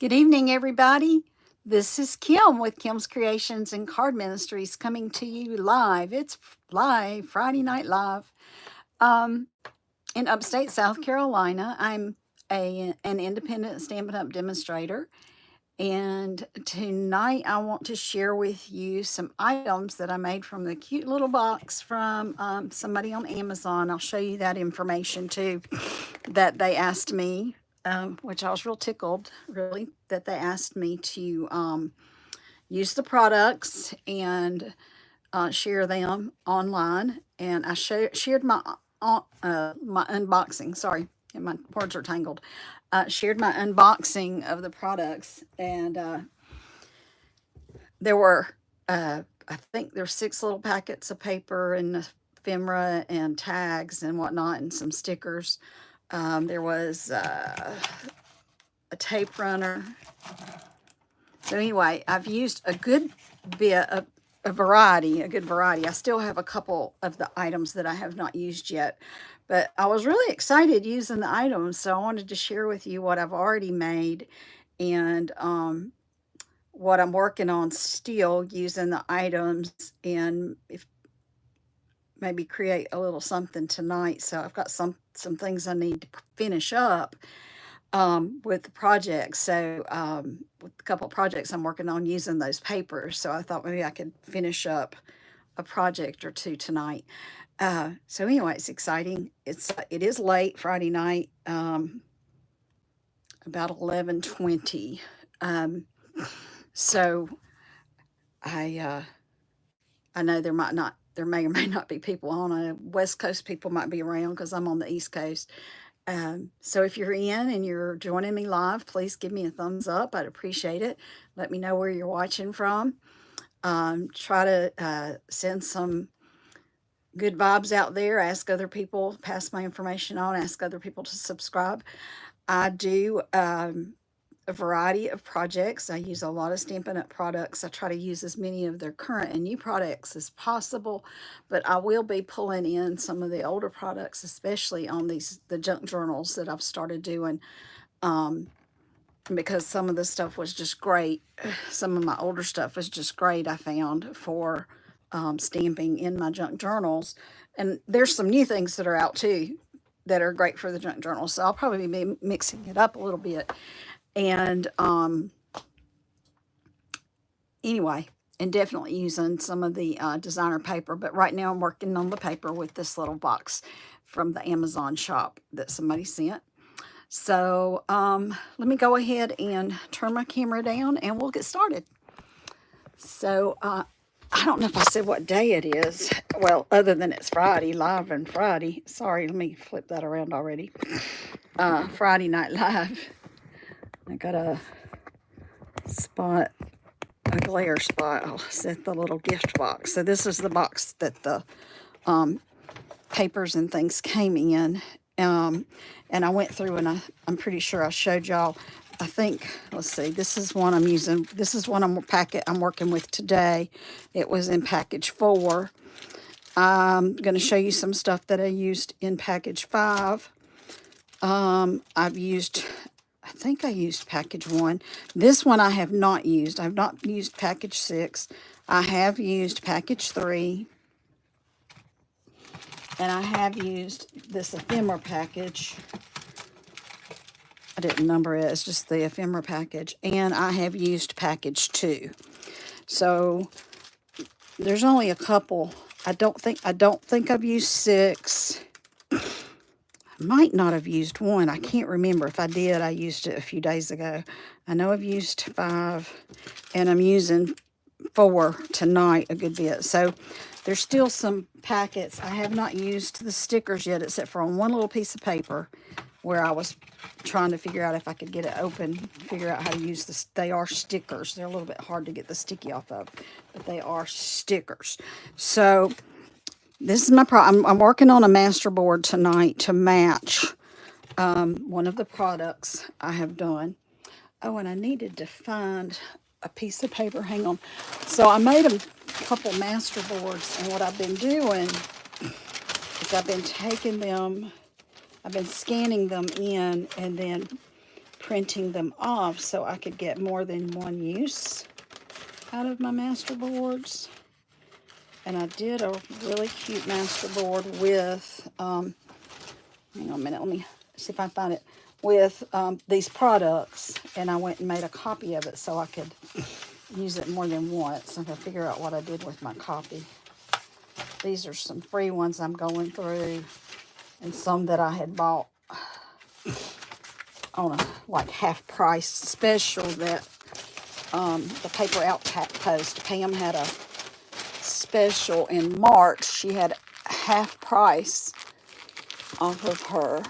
Good evening, everybody. This is Kim with Kim's Creations and Card Ministries coming to you live. It's live, Friday Night Live, um, in upstate South Carolina. I'm an independent Stampin' Up! Demonstrator. And tonight I want to share with you some items that I made from the cute little box from somebody on Amazon. I'll show you that information too that they asked me, which I was real tickled, really, that they asked me to use the products and share them online. And I shared my unboxing. Sorry, my words are tangled. Shared my unboxing of the products, and there were I think there's 6 little packets of paper and ephemera and tags and whatnot, and some stickers. There was a tape runner. So anyway, I've used a good bit of a good variety. I still have a couple of the items that I have not used yet, but I was really excited using the items, so I wanted to share with you what I've already made and what I'm working on still using the items, and if maybe create a little something tonight. So I've got some things I need to finish up with the project. So with a couple of projects I'm working on using those papers. So I thought maybe I could finish up a project or two tonight. So anyway, it's exciting. It is late Friday night, about 11:20. So I I know there may or may not be people on. West Coast people might be around because I'm on the East Coast. So if you're in and you're joining me live, please give me a thumbs up. I'd appreciate it. Let me know where you're watching from. Try to send some good vibes out there. Ask other people, pass my information on, ask other people to subscribe. I do a variety of projects. I use a lot of Stampin' Up! Products. I try to use as many of their current and new products as possible, but I will be pulling in some of the older products, especially on the junk journals that I've started doing, um, because some of the stuff was just great. Some of my older stuff was just great, I found, for stamping in my junk journals. And there's some new things that are out too that are great for the junk journals. So I'll probably be mixing it up a little bit. And anyway, and definitely using some of the designer paper. But right now I'm working on the paper with this little box from the Amazon shop that somebody sent. So let me go ahead and turn my camera down and we'll get started. So I don't know if I said what day it is. Well, other than it's Friday, live and Friday. Sorry, let me flip that around already. Friday Night Live. I got a spot, a glare spot. I'll set the little gift box. So this is the box that the papers and things came in. And I went through and I'm pretty sure I showed y'all. I think, let's see, this is one I'm using. This is one I'm working with today. It was in package 4. I'm going to show you some stuff that I used in package 5. I've used, I think I used package 1. This one I have not used. I've not used package 6. I have used package 3. And I have used this ephemera package. I didn't number it. It's just the ephemera package. And I have used package 2. So there's only a couple. I don't think I've used 6. I might not have used 1. I can't remember. If I did, I used it a few days ago. I know I've used 5, and I'm using 4 tonight a good bit. So there's still some packets. I have not used the stickers yet, except for on one little piece of paper where I was trying to figure out if I could get it open, figure out how to use this. They are stickers. They're a little bit hard to get the sticky off of, but they are stickers. So this is my I'm working on a master board tonight to match one of the products I have done. Oh, and I needed to find a piece of paper. Hang on. So I made a couple master boards, and what I've been doing is I've been taking them, I've been scanning them in and then printing them off so I could get more than one use out of my masterboards. And I did a really cute masterboard with, hang on a minute, let me see if I find it, with these products. And I went and made a copy of it so I could use it more than once. I'm going to figure out what I did with my copy. These are some free ones I'm going through, and some that I had bought on a like half price special that the Paper Outpost, Pam had a special in March. She had half price off of her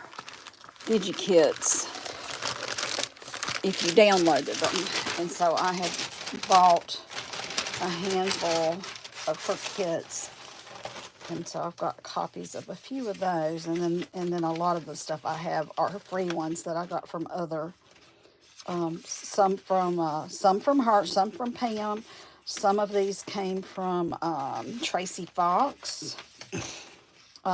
DigiKits if you downloaded them. And so I had bought a handful of her kits. And so I've got copies of a few of those, and then a lot of the stuff I have are free ones that I got from other, some from her, some from Pam. Some of these came from Tracy Fox.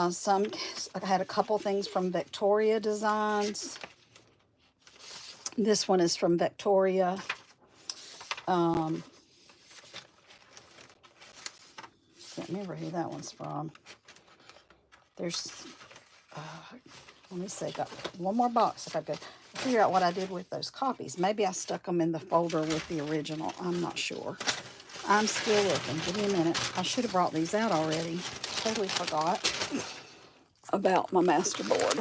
Some I had a couple things from Victoria Designs. This one is from Victoria. Can't remember who that one's from. There's, let me see, I got one more box if I could figure out what I did with those copies. Maybe I stuck them in the folder with the original. I'm not sure. I'm still looking. Give me a minute. I should have brought these out already. Totally forgot about my masterboard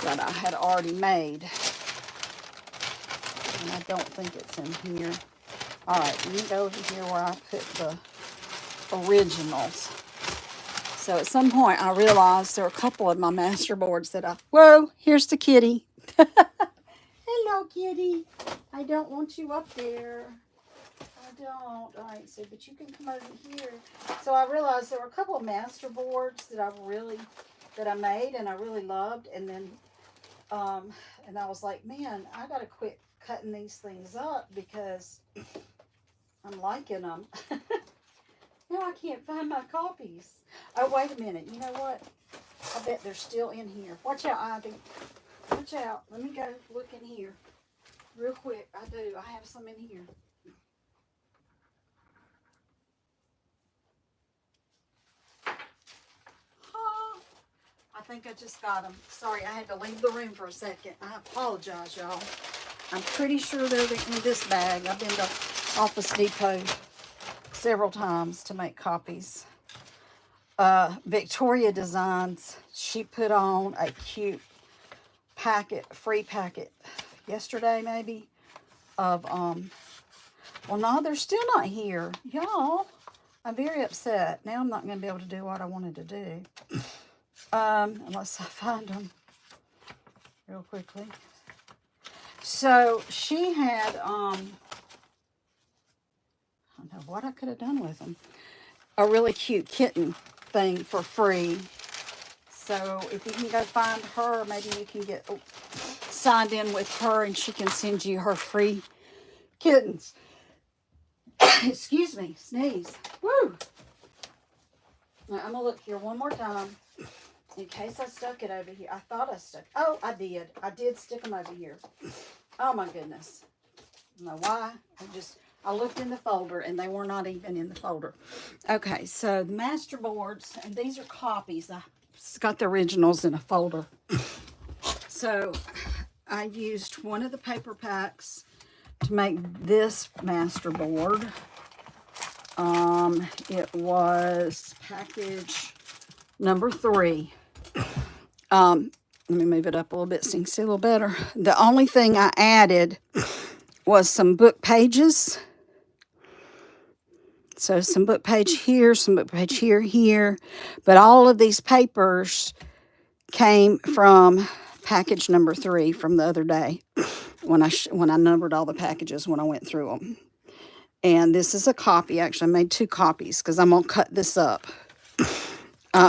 that I had already made. And I don't think it's in here. All right, you can go over here where I put the originals. So at some point I realized there were a couple of my masterboards that whoa, here's the kitty. Hello, kitty. I don't want you up there. I don't. All right, so, but you can come over here. So I realized there were a couple of masterboards that I made and I really loved. And then, and I was like, man, I got to quit cutting these things up because I'm liking them. Now I can't find my copies. Oh, wait a minute. You know what? I bet they're still in here. Watch out, Ivy. Watch out. Let me go look in here real quick. I do. I have some in here. I think I just got them. Sorry, I had to leave the room for a second. I apologize, y'all. I'm pretty sure they're in this bag. I've been to Office Depot several times to make copies. Victoria Designs, she put on a cute packet, free packet yesterday maybe of, well, no, they're still not here. Y'all, I'm very upset. Now I'm not going to be able to do what I wanted to do. Unless I find them real quickly. So she had, I don't know what I could have done with them. A really cute kitten thing for free. So if you can go find her, maybe you can get signed in with her and she can send you her free kittens. Excuse me, sneeze. Woo! Now, I'm going to look here one more time in case I stuck it over here. I thought I stuck. Oh, I did. I did stick them over here. Oh, my goodness. I don't know why. I looked in the folder, and they were not even in the folder. Okay, so the masterboards, and these are copies. I got the originals in a folder. So I used one of the paper packs to make this masterboard. It was package number 3. Let me move it up a little bit so you can see a little better. The only thing I added was some book pages. So some book page here, some book page here. But all of these papers came from package number 3 from the other day when I numbered all the packages when I went through them. And this is a copy. Actually, I made 2 copies because I'm going to cut this up.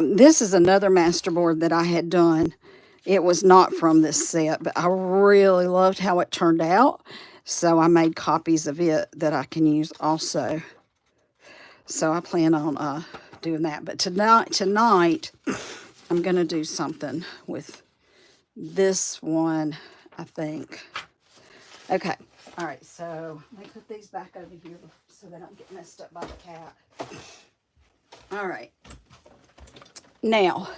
This is another masterboard that I had done. It was not from this set, but I really loved how it turned out. So I made copies of it that I can use also. So I plan on doing that. But tonight, I'm going to do something with this one. I think. Okay. All right. So let me put these back over here so they don't get messed up by the cat. All right. Now,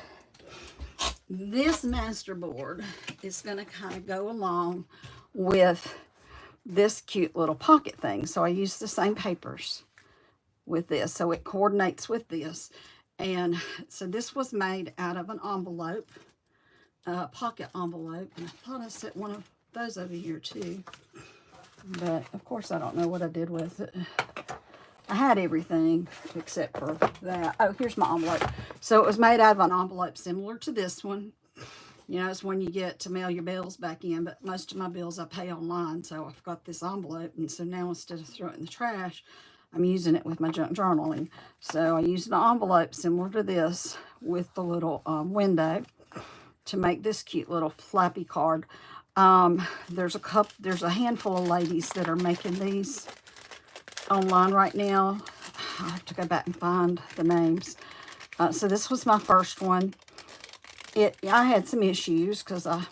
this master board is going to kind of go along with this cute little pocket thing. So I use the same papers with this. So it coordinates with this. And so this was made out of an envelope, pocket envelope. And I thought I set one of those over here too. But of course I don't know what I did with it. I had everything except for that. Oh, here's my envelope. So it was made out of an envelope similar to this one. You know, it's when you get to mail your bills back in, but most of my bills I pay online. So I've got this envelope. And so now instead of throwing it in the trash, I'm using it with my junk journaling. So I used an envelope similar to this with the little window to make this cute little flappy card. There's a handful of ladies that are making these online right now. I have to go back and find the names. So this was my first one. I had some issues because I,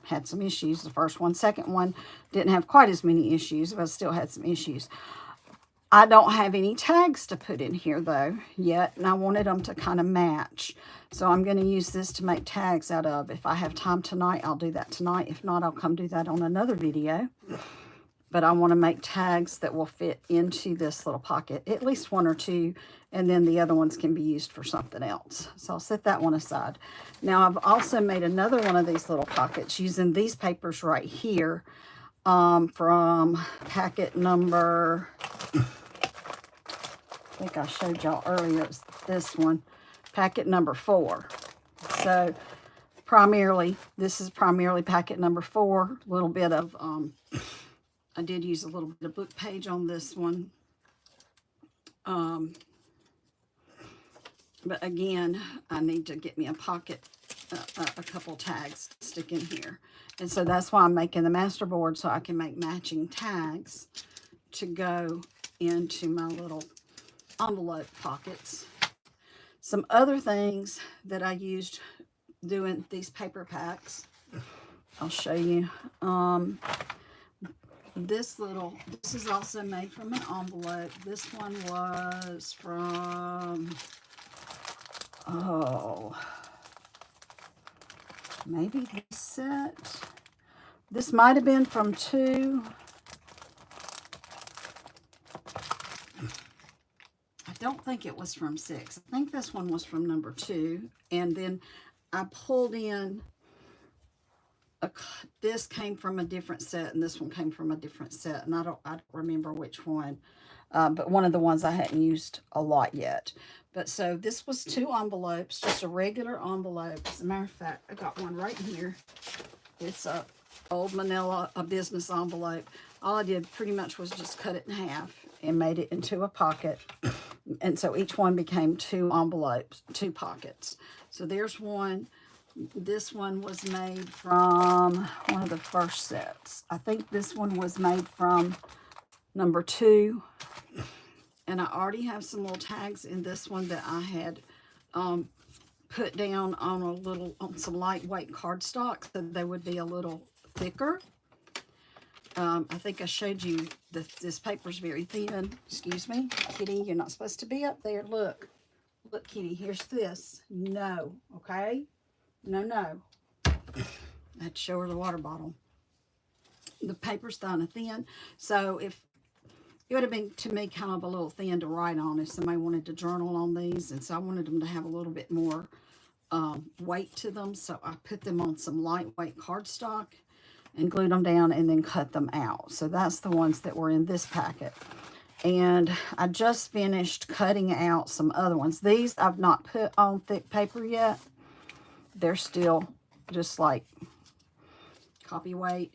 had some issues. The first one, second one didn't have quite as many issues, but I still had some issues. I don't have any tags to put in here though yet, and I wanted them to kind of match. So I'm going to use this to make tags out of. If I have time tonight, I'll do that tonight. If not, I'll come do that on another video. But I want to make tags that will fit into this little pocket, at least one or two, and then the other ones can be used for something else. So I'll set that one aside. Now I've also made another one of these little pockets using these papers right here from packet number, I think I showed y'all earlier, it's this one, packet number 4. So primarily, this is primarily packet number 4, a little bit of, I did use a little bit of book page on this one. But again, I need to get me a pocket, a couple tags to stick in here. And so that's why I'm making the master board, so I can make matching tags to go into my little envelope pockets. Some other things that I used doing these paper packs, I'll show you. This is also made from an envelope. This one was from, maybe this set. This might have been from 2. I don't think it was from 6. I think this one was from number 2. And then I pulled in, this came from a different set, and this one came from a different set, and I don't remember which one, but one of the ones I hadn't used a lot yet. But so this was 2 envelopes, just a regular envelope. As a matter of fact, I got one right here. It's a old manila, a business envelope. All I did pretty much was just cut it in half and made it into a pocket, and so each one became 2 envelopes, 2 pockets. So there's one. This one was made from one of the first sets. I think this one was made from number 2. And I already have some little tags in this one that I had put down on some lightweight cardstock, so they would be a little thicker. I think I showed you this paper's very thin. Excuse me, Kitty, you're not supposed to be up there. Look, Kitty, here's this. No, okay? No. I had to show her the water bottle. The paper's kind of thin, so if it would have been, to me, kind of a little thin to write on if somebody wanted to journal on these, and so I wanted them to have a little bit more weight to them, so I put them on some lightweight cardstock and glued them down and then cut them out. So that's the ones that were in this packet. And I just finished cutting out some other ones. These I've not put on thick paper yet. They're still just like copy weight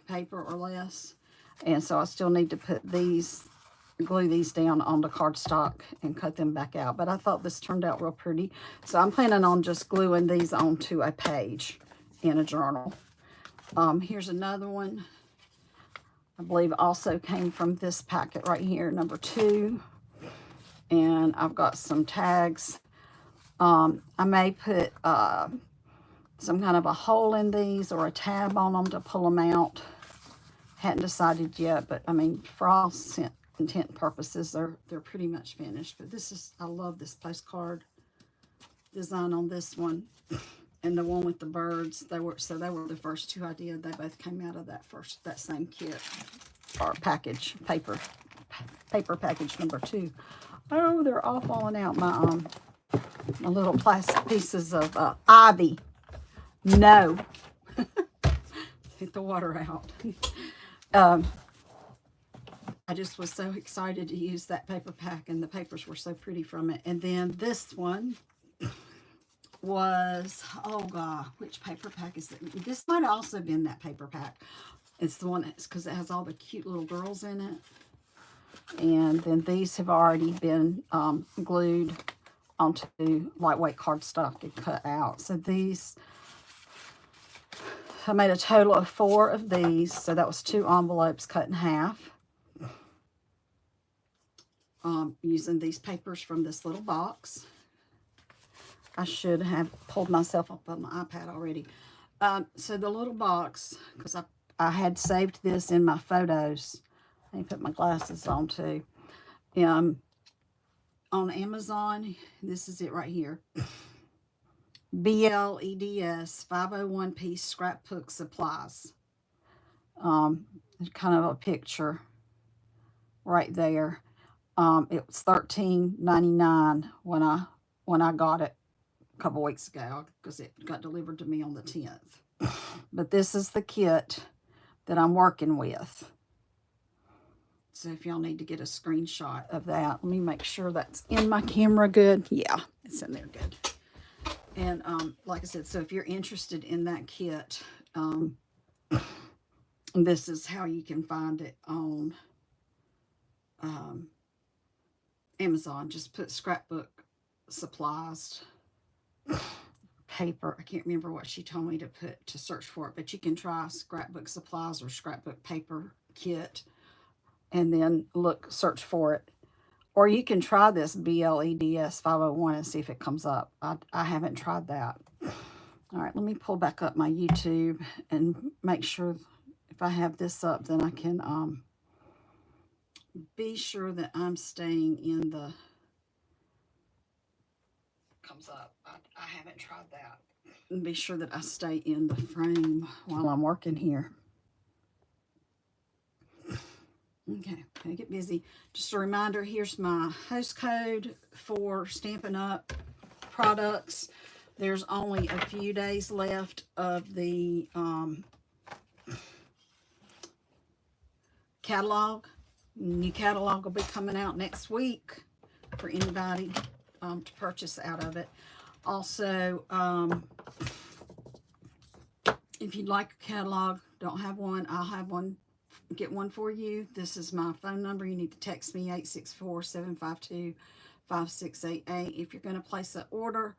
paper or less. And so I still need to put these, glue these down onto cardstock and cut them back out. But I thought this turned out real pretty. So I'm planning on just gluing these onto a page in a journal. Here's another one. I believe also came from this packet right here, number 2. And I've got some tags. I may put some kind of a hole in these or a tab on them to pull them out. Hadn't decided yet, but I mean, for all intent and purposes, they're pretty much finished. But this is, I love this postcard design on this one, and the one with the birds. They were the first two I did. They both came out of that same kit or package, paper package number 2. Oh, they're all falling out. My little plastic pieces of ivy. No. Get the water out. I just was so excited to use that paper pack, and the papers were so pretty from it. And then this one was, oh God, which paper pack is it? This might have also been that paper pack. It's the one that's, because it has all the cute little girls in it. And then these have already been glued onto lightweight cardstock and cut out. So these, I made a total of 4 of these. So that was 2 envelopes cut in half. Using these papers from this little box. I should have pulled myself up on my iPad already. So the little box, because I had saved this in my photos. Let me put my glasses on too. On Amazon, this is it right here. BLEDS 501 piece scrapbook supplies. Kind of a picture right there. It was $13.99 when I got it a couple weeks ago, because it got delivered to me on the 10th. But this is the kit that I'm working with. So if y'all need to get a screenshot of that, let me make sure that's in my camera good. Yeah, it's in there good. And like I said, so if you're interested in that kit, this is how you can find it on Amazon. Just put scrapbook supplies paper. I can't remember what she told me to put to search for it, but you can try scrapbook supplies or scrapbook paper kit, and then search for it. Or you can try this BLEDS 501 and see if it comes up. I haven't tried that. All right, let me pull back up my YouTube and make sure if I have this up, then I can be sure that I'm staying in the, comes up. I haven't tried that. And be sure that I stay in the frame while I'm working here. Okay, gotta get busy. Just a reminder, here's my host code for Stampin' Up! Products. There's only a few days left of the catalog. New catalog will be coming out next week for anybody to purchase out of it. Also, if you'd like a catalog, don't have one, I'll have one. Get one for you. This is my phone number. You need to text me 864-752-5688 if you're going to place an order,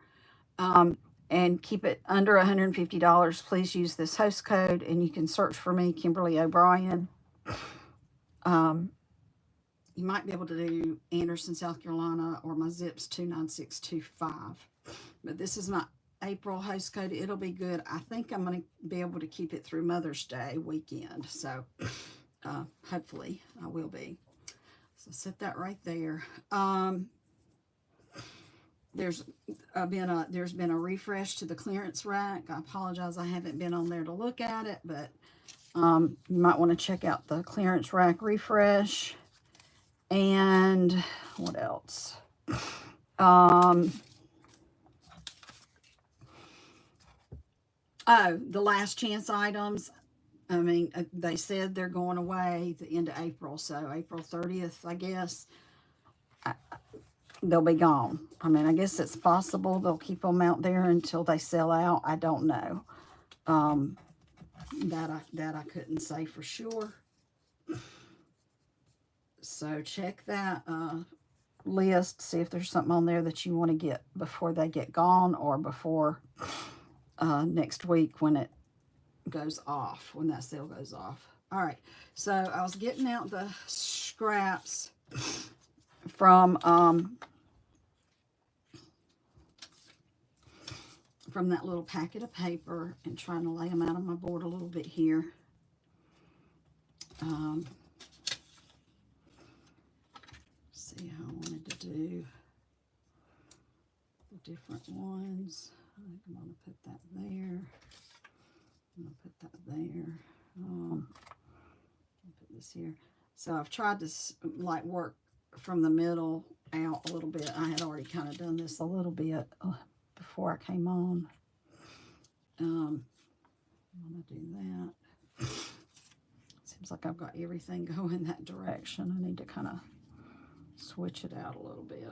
and keep it under $150. Please use this host code, and you can search for me, Kimberly O'Brien. You might be able to do Anderson, South Carolina, or my zip's 29625. But this is my April host code. It'll be good. I think I'm going to be able to keep it through Mother's Day weekend. So hopefully I will be. So set that right there. There's been a refresh to the clearance rack. I apologize, I haven't been on there to look at it, but you might want to check out the clearance rack refresh. And what else? Oh, the last chance items. I mean, they said they're going away the end of April, so April 30th, I guess. They'll be gone. I mean, I guess it's possible they'll keep them out there until they sell out. I don't know. That I couldn't say for sure. So check that list, see if there's something on there that you want to get before they get gone, or before next week when it goes off, when that sale goes off. All right, so I was getting out the scraps from from that little packet of paper and trying to lay them out on my board a little bit here. See how I wanted to do the different ones. I think I'm going to put that there. I'm going to put that there. I'll put this here. So I've tried to like work from the middle out a little bit. I had already kind of done this a little bit before I came on. I'm going to do that. Seems like I've got everything going that direction. I need to kind of switch it out a little bit.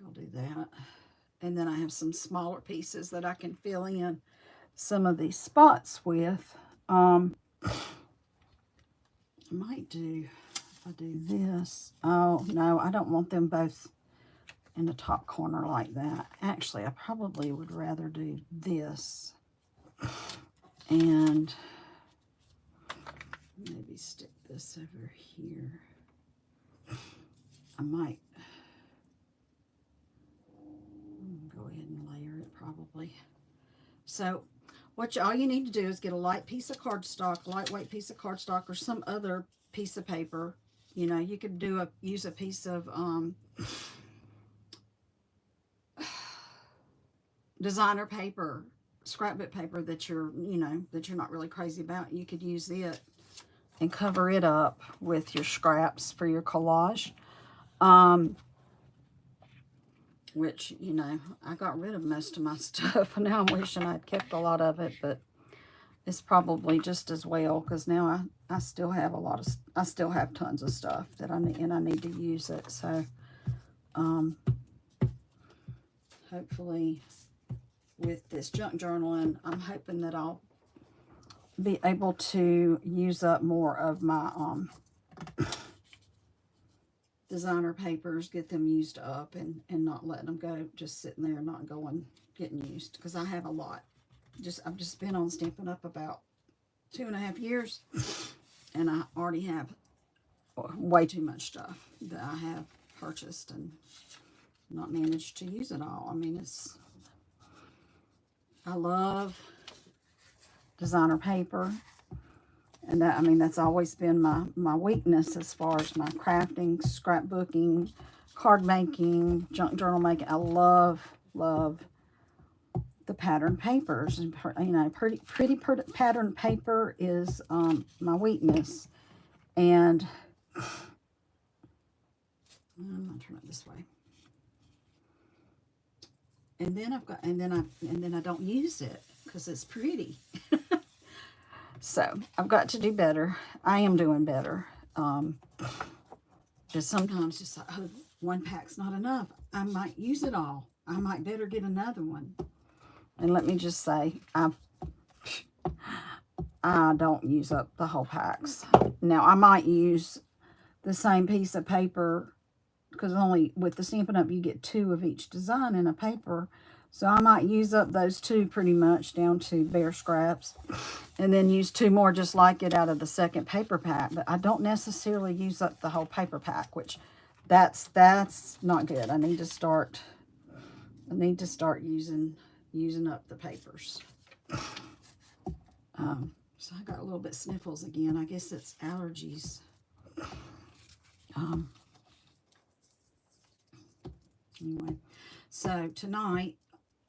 I'll do that. And then I have some smaller pieces that I can fill in some of these spots with. I might do, if I do this. Oh, no, I don't want them both in the top corner like that. Actually, I probably would rather do this. And maybe stick this over here. I might go ahead and layer it probably. So all you need to do is get a light piece of cardstock, lightweight piece of cardstock, or some other piece of paper. You know, you could use a piece of designer paper, scrapbook paper that you're not really crazy about. You could use it and cover it up with your scraps for your collage. Which, you know, I got rid of most of my stuff. Now I'm wishing I'd kept a lot of it, but it's probably just as well, because now I still have I still have tons of stuff that I need, and I need to use it. So, hopefully with this junk journaling, I'm hoping that I'll be able to use up more of my, designer papers, get them used up, and not letting them go just sitting there not getting used, because I have a lot. I've just been on Stampin' Up! About 2.5 years, and I already have way too much stuff that I have purchased and not managed to use it all. I mean, I love designer paper. And that, I mean, that's always been my weakness as far as my crafting, scrapbooking, card making, junk journal making. I love the pattern papers. And, you know, pretty pattern paper is my weakness. And I'm going to turn it this way. And then I don't use it because it's pretty. So I've got to do better. I am doing better. Just sometimes just like, oh, one pack's not enough. I might use it all. I might better get another one. And let me just say, I don't use up the whole packs. Now I might use the same piece of paper, because only with the Stampin' Up! You get 2 of each design in a paper. So I might use up those 2 pretty much down to bare scraps, and then use 2 more just like it out of the second paper pack. But I don't necessarily use up the whole paper pack, which that's not good. I need to start using up the papers. So I got a little bit sniffles again. I guess it's allergies. Anyway, so tonight,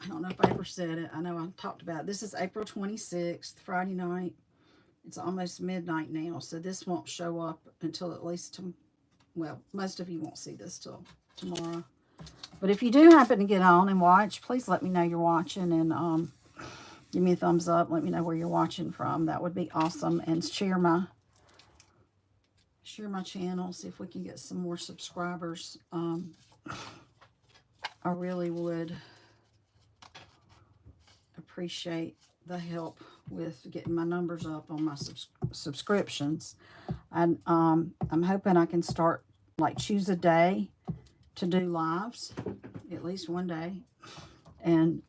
I don't know if I ever said it. I know I talked about it. This is April 26th, Friday night. It's almost midnight now, so this won't show up until at least, well, most of you won't see this till tomorrow. But if you do happen to get on and watch, please let me know you're watching, and give me a thumbs up. Let me know where you're watching from. That would be awesome. And share my channel. See if we can get some more subscribers. I really would appreciate the help with getting my numbers up on my subscriptions. And I'm hoping I can start, like, choose a day to do lives, at least one day, and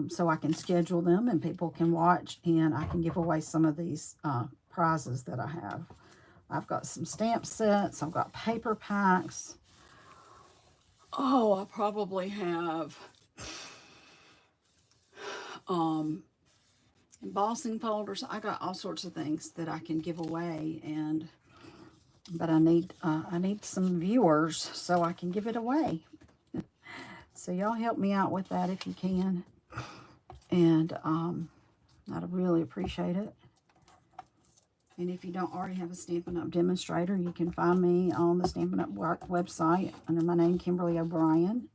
so I can schedule them and people can watch, and I can give away some of these prizes that I have. I've got some stamp sets. I've got paper packs. Oh, I probably have embossing folders. I got all sorts of things that I can give away, but I need some viewers so I can give it away. So y'all help me out with that if you can, and I'd really appreciate it. And if you don't already have a Stampin' Up! Demonstrator, you can find me on the Stampin' Up! Website under my name, Kimberly O'Brien.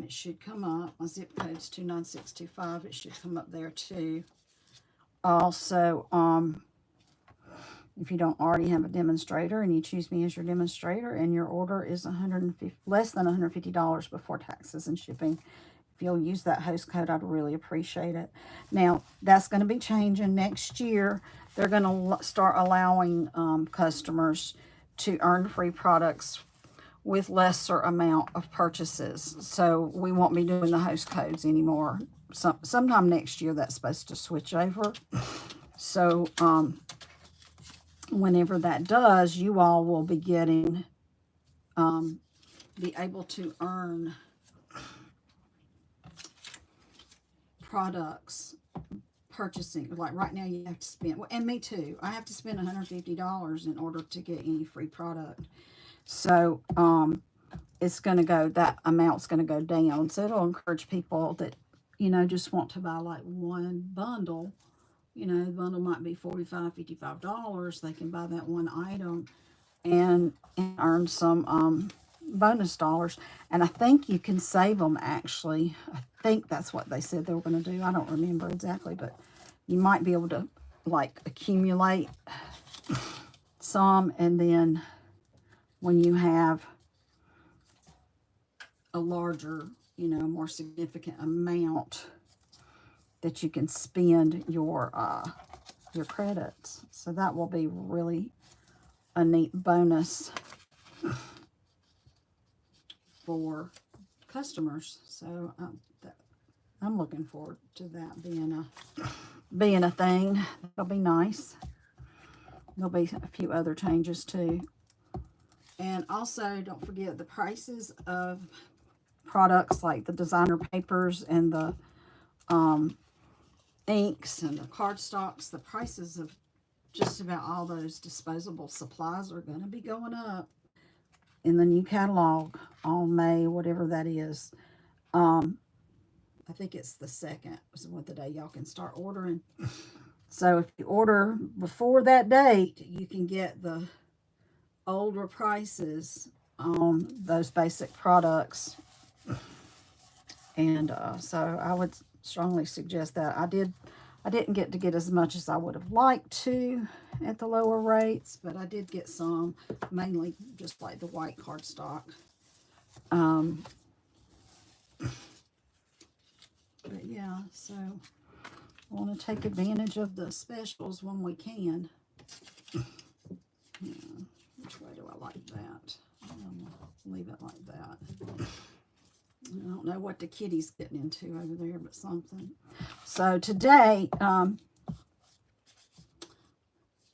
It should come up. My zip code's 29625. It should come up there too. Also, if you don't already have a demonstrator and you choose me as your demonstrator and your order is less than $150 before taxes and shipping, if you'll use that host code, I'd really appreciate it. Now, that's going to be changing next year. They're going to start allowing customers to earn free products with lesser amount of purchases. So we won't be doing the host codes anymore. Sometime next year, that's supposed to switch over. So whenever that does, you all will be getting, be able to earn products purchasing. Like right now you have to spend, and me too, I have to spend $150 in order to get any free product. So it's going to go, that amount's going to go down. So it'll encourage people that, you know, just want to buy like one bundle. You know, the bundle might be $45, $55. They can buy that one item and earn some bonus dollars. And I think you can save them, actually. I think that's what they said they were going to do. I don't remember exactly, but you might be able to like accumulate some, and then when you have a larger, you know, more significant amount, that you can spend your credits. So that will be really a neat bonus for customers. So I'm looking forward to that being a thing. That'll be nice. There'll be a few other changes too. And also, don't forget the prices of products like the designer papers and the inks and the cardstocks. The prices of just about all those disposable supplies are going to be going up in the new catalog on May, whatever that is. I think it's the 2nd, is what the day y'all can start ordering. So if you order before that date, you can get the older prices on those basic products. And so I would strongly suggest that. I didn't get as much as I would have liked to at the lower rates, but I did get some, mainly just like the white cardstock. But yeah, so I want to take advantage of the specials when we can. Yeah, which way do I like that? Leave it like that. I don't know what the kitty's getting into over there, but something. So today, and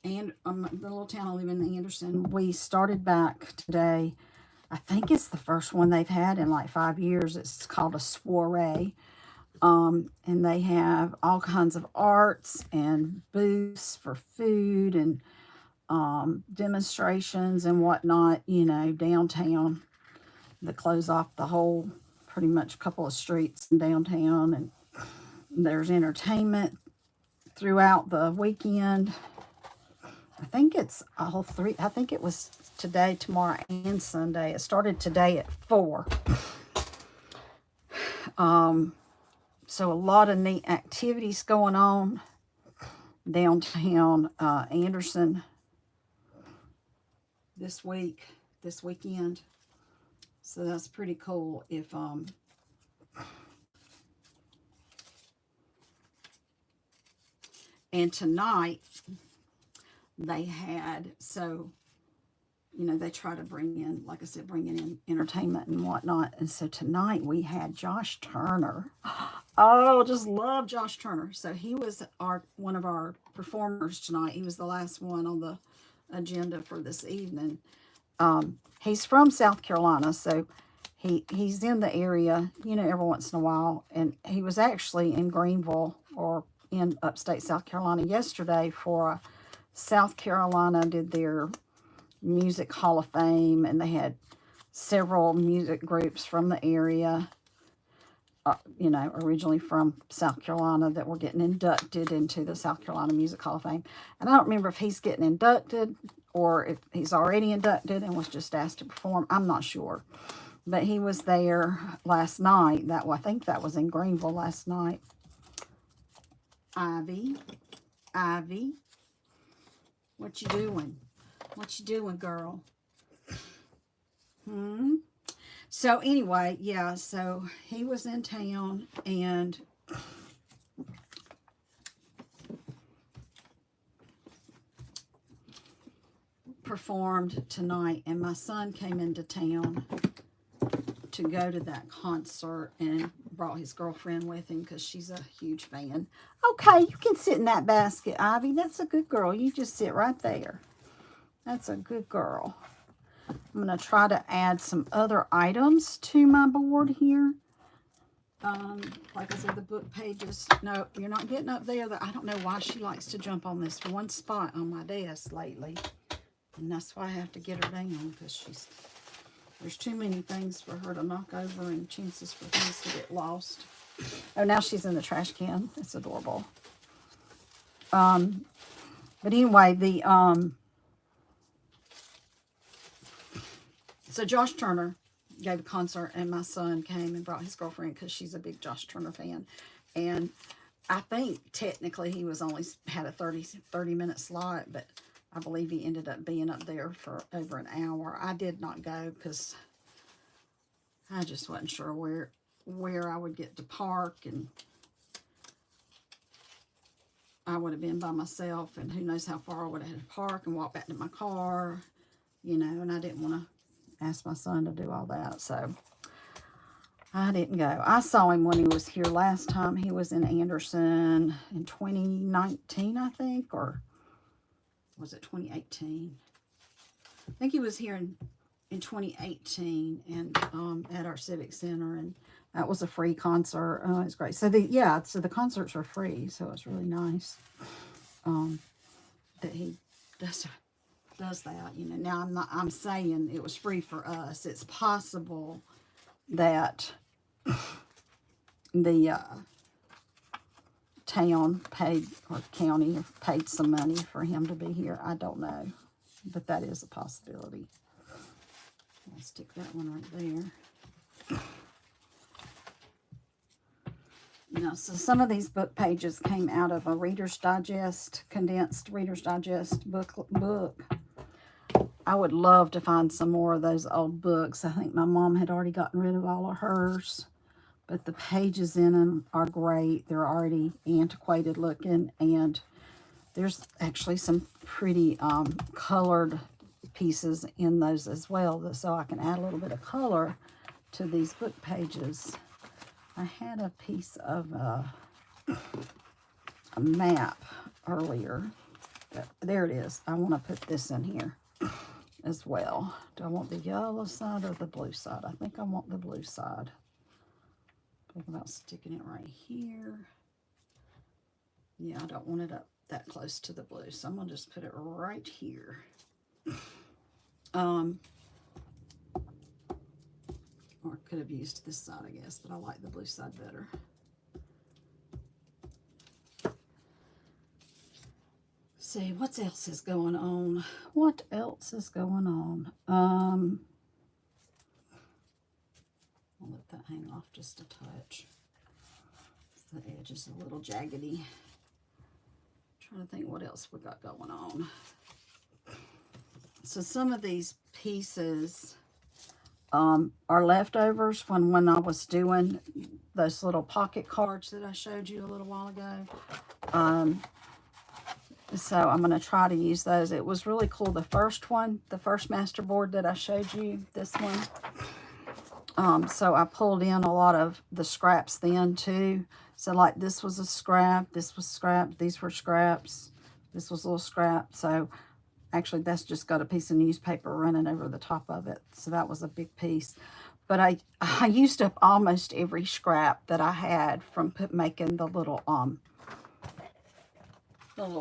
the little town I live in, Anderson, we started back today. I think it's the first one they've had in like 5 years. It's called a soiree. And they have all kinds of arts and booths for food and demonstrations and whatnot, you know, downtown. They close off the whole, pretty much, couple of streets in downtown, and there's entertainment throughout the weekend. I think it's all three. I think it was today, tomorrow, and Sunday. It started today at 4. So a lot of neat activities going on downtown Anderson this weekend. So that's pretty cool. If and tonight they had, so, you know, they try to bring in, like I said, bringing in entertainment and whatnot. And so tonight we had Josh Turner. Oh, just love Josh Turner. So he was one of our performers tonight. He was the last one on the agenda for this evening. He's from South Carolina, so he's in the area, you know, every once in a while. And he was actually in Greenville or in upstate South Carolina yesterday for South Carolina did their Music Hall of Fame, and they had several music groups from the area, you know, originally from South Carolina that were getting inducted into the South Carolina Music Hall of Fame. And I don't remember if he's getting inducted or if he's already inducted and was just asked to perform. I'm not sure. But he was there last night. I think that was in Greenville last night. Ivy, Ivy, what you doing? What you doing, girl? So anyway, yeah, so he was in town and performed tonight, and my son came into town to go to that concert and brought his girlfriend with him because she's a huge fan. Okay, you can sit in that basket, Ivy. That's a good girl. You just sit right there. That's a good girl. I'm going to try to add some other items to my board here. Like I said, the book pages. No, you're not getting up there. I don't know why she likes to jump on this one spot on my desk lately. And that's why I have to get her down, because there's too many things for her to knock over and chances for things to get lost. Oh, now she's in the trash can. It's adorable. But anyway, so Josh Turner gave a concert, and my son came and brought his girlfriend because she's a big Josh Turner fan. And I think technically he was only had a 30-minute slot, but I believe he ended up being up there for over an hour. I did not go because I just wasn't sure where I would get to park, and I would have been by myself, and who knows how far I would have had to park and walk back to my car, you know, and I didn't want to ask my son to do all that, so I didn't go. I saw him when he was here last time. He was in Anderson in 2019, I think, or was it 2018? I think he was here in 2018 and at our Civic Center, and that was a free concert. Oh, it's great. So the concerts are free, so it's really nice that he does that, you know. Now I'm saying it was free for us. It's possible that the town paid, or county paid some money for him to be here. I don't know, but that is a possibility. I'll stick that one right there. Now, so some of these book pages came out of a Reader's Digest, condensed Reader's Digest book. I would love to find some more of those old books. I think my mom had already gotten rid of all of hers, but the pages in them are great. They're already antiquated looking, and there's actually some pretty colored pieces in those as well, so I can add a little bit of color to these book pages. I had a piece of a map earlier. There it is. I want to put this in here as well. Do I want the yellow side or the blue side? I think I want the blue side. Think about sticking it right here. Yeah, I don't want it up that close to the blue, so I'm going to just put it right here. Or could have used this side, I guess, but I like the blue side better. See, what else is going on? What else is going on? I'll let that hang off just a touch. The edge is a little jaggedy. Trying to think what else we got going on. So some of these pieces are leftovers from when I was doing those little pocket cards that I showed you a little while ago. So I'm going to try to use those. It was really cool. The first one, the first masterboard that I showed you, this one. So I pulled in a lot of the scraps then too. So like this was a scrap, this was scrap, these were scraps, this was a little scrap. So actually that's just got a piece of newspaper running over the top of it. So that was a big piece. But I used up almost every scrap that I had from making the little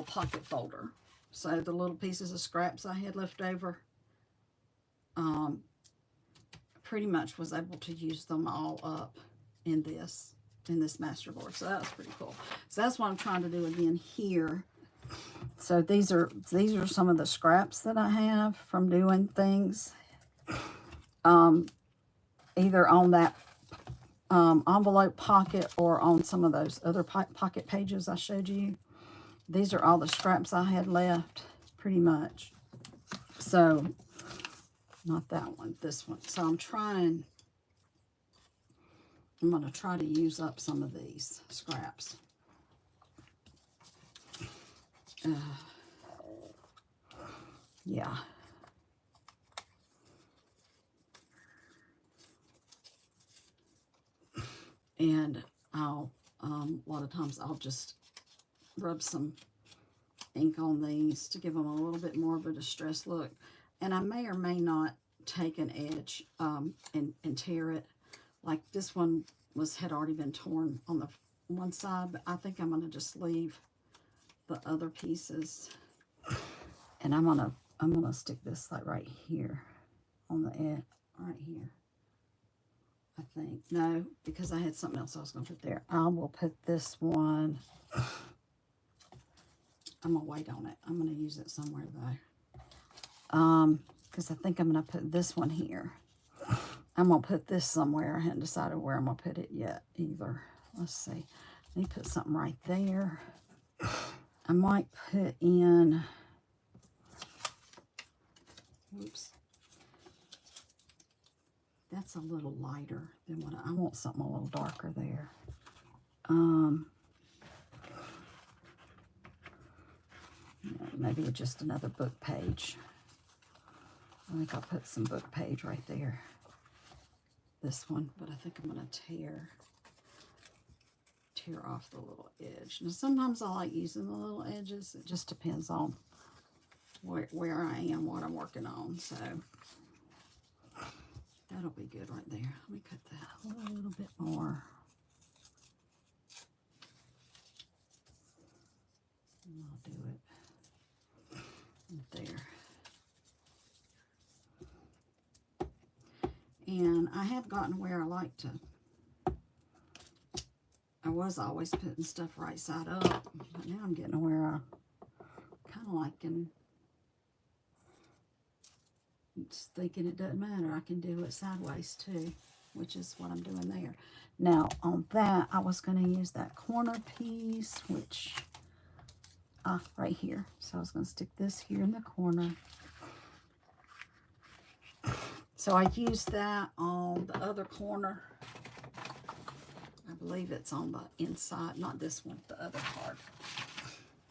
pocket folder. So the little pieces of scraps I had left over, um, pretty much was able to use them all up in this masterboard. So that was pretty cool. So that's what I'm trying to do again here. So these are some of the scraps that I have from doing things, either on that envelope pocket or on some of those other pocket pages I showed you. These are all the scraps I had left, pretty much. So, not that one, this one. So I'm going to try to use up some of these scraps. Yeah. And I'll, a lot of times I'll just rub some ink on these to give them a little bit more of a distressed look. And I may or may not take an edge and tear it. Like this one had already been torn on the one side, but I think I'm going to just leave the other pieces. And I'm gonna stick this like right here on the edge, right here. I think. No, because I had something else I was going to put there. I will put this one. I'm going to wait on it. I'm going to use it somewhere, though. Because I think I'm going to put this one here. I'm going to put this somewhere. I haven't decided where I'm going to put it yet, either. Let's see. Let me put something right there. I might put in... Oops. That's a little lighter than what I want. Something a little darker there. Maybe just another book page. I think I'll put some book page right there. This one, but I think I'm going to tear off the little edge. Now sometimes I like using the little edges. It just depends on where I am, what I'm working on. So that'll be good right there. Let me cut that a little bit more. And I'll do it right there. And I have gotten where I like to, I was always putting stuff right side up, but now I'm getting where I kind of like just thinking it doesn't matter. I can do it sideways too, which is what I'm doing there. Now on that, I was going to use that corner piece, which, right here. So I was going to stick this here in the corner. So I used that on the other corner. I believe it's on the inside, not this one, the other card.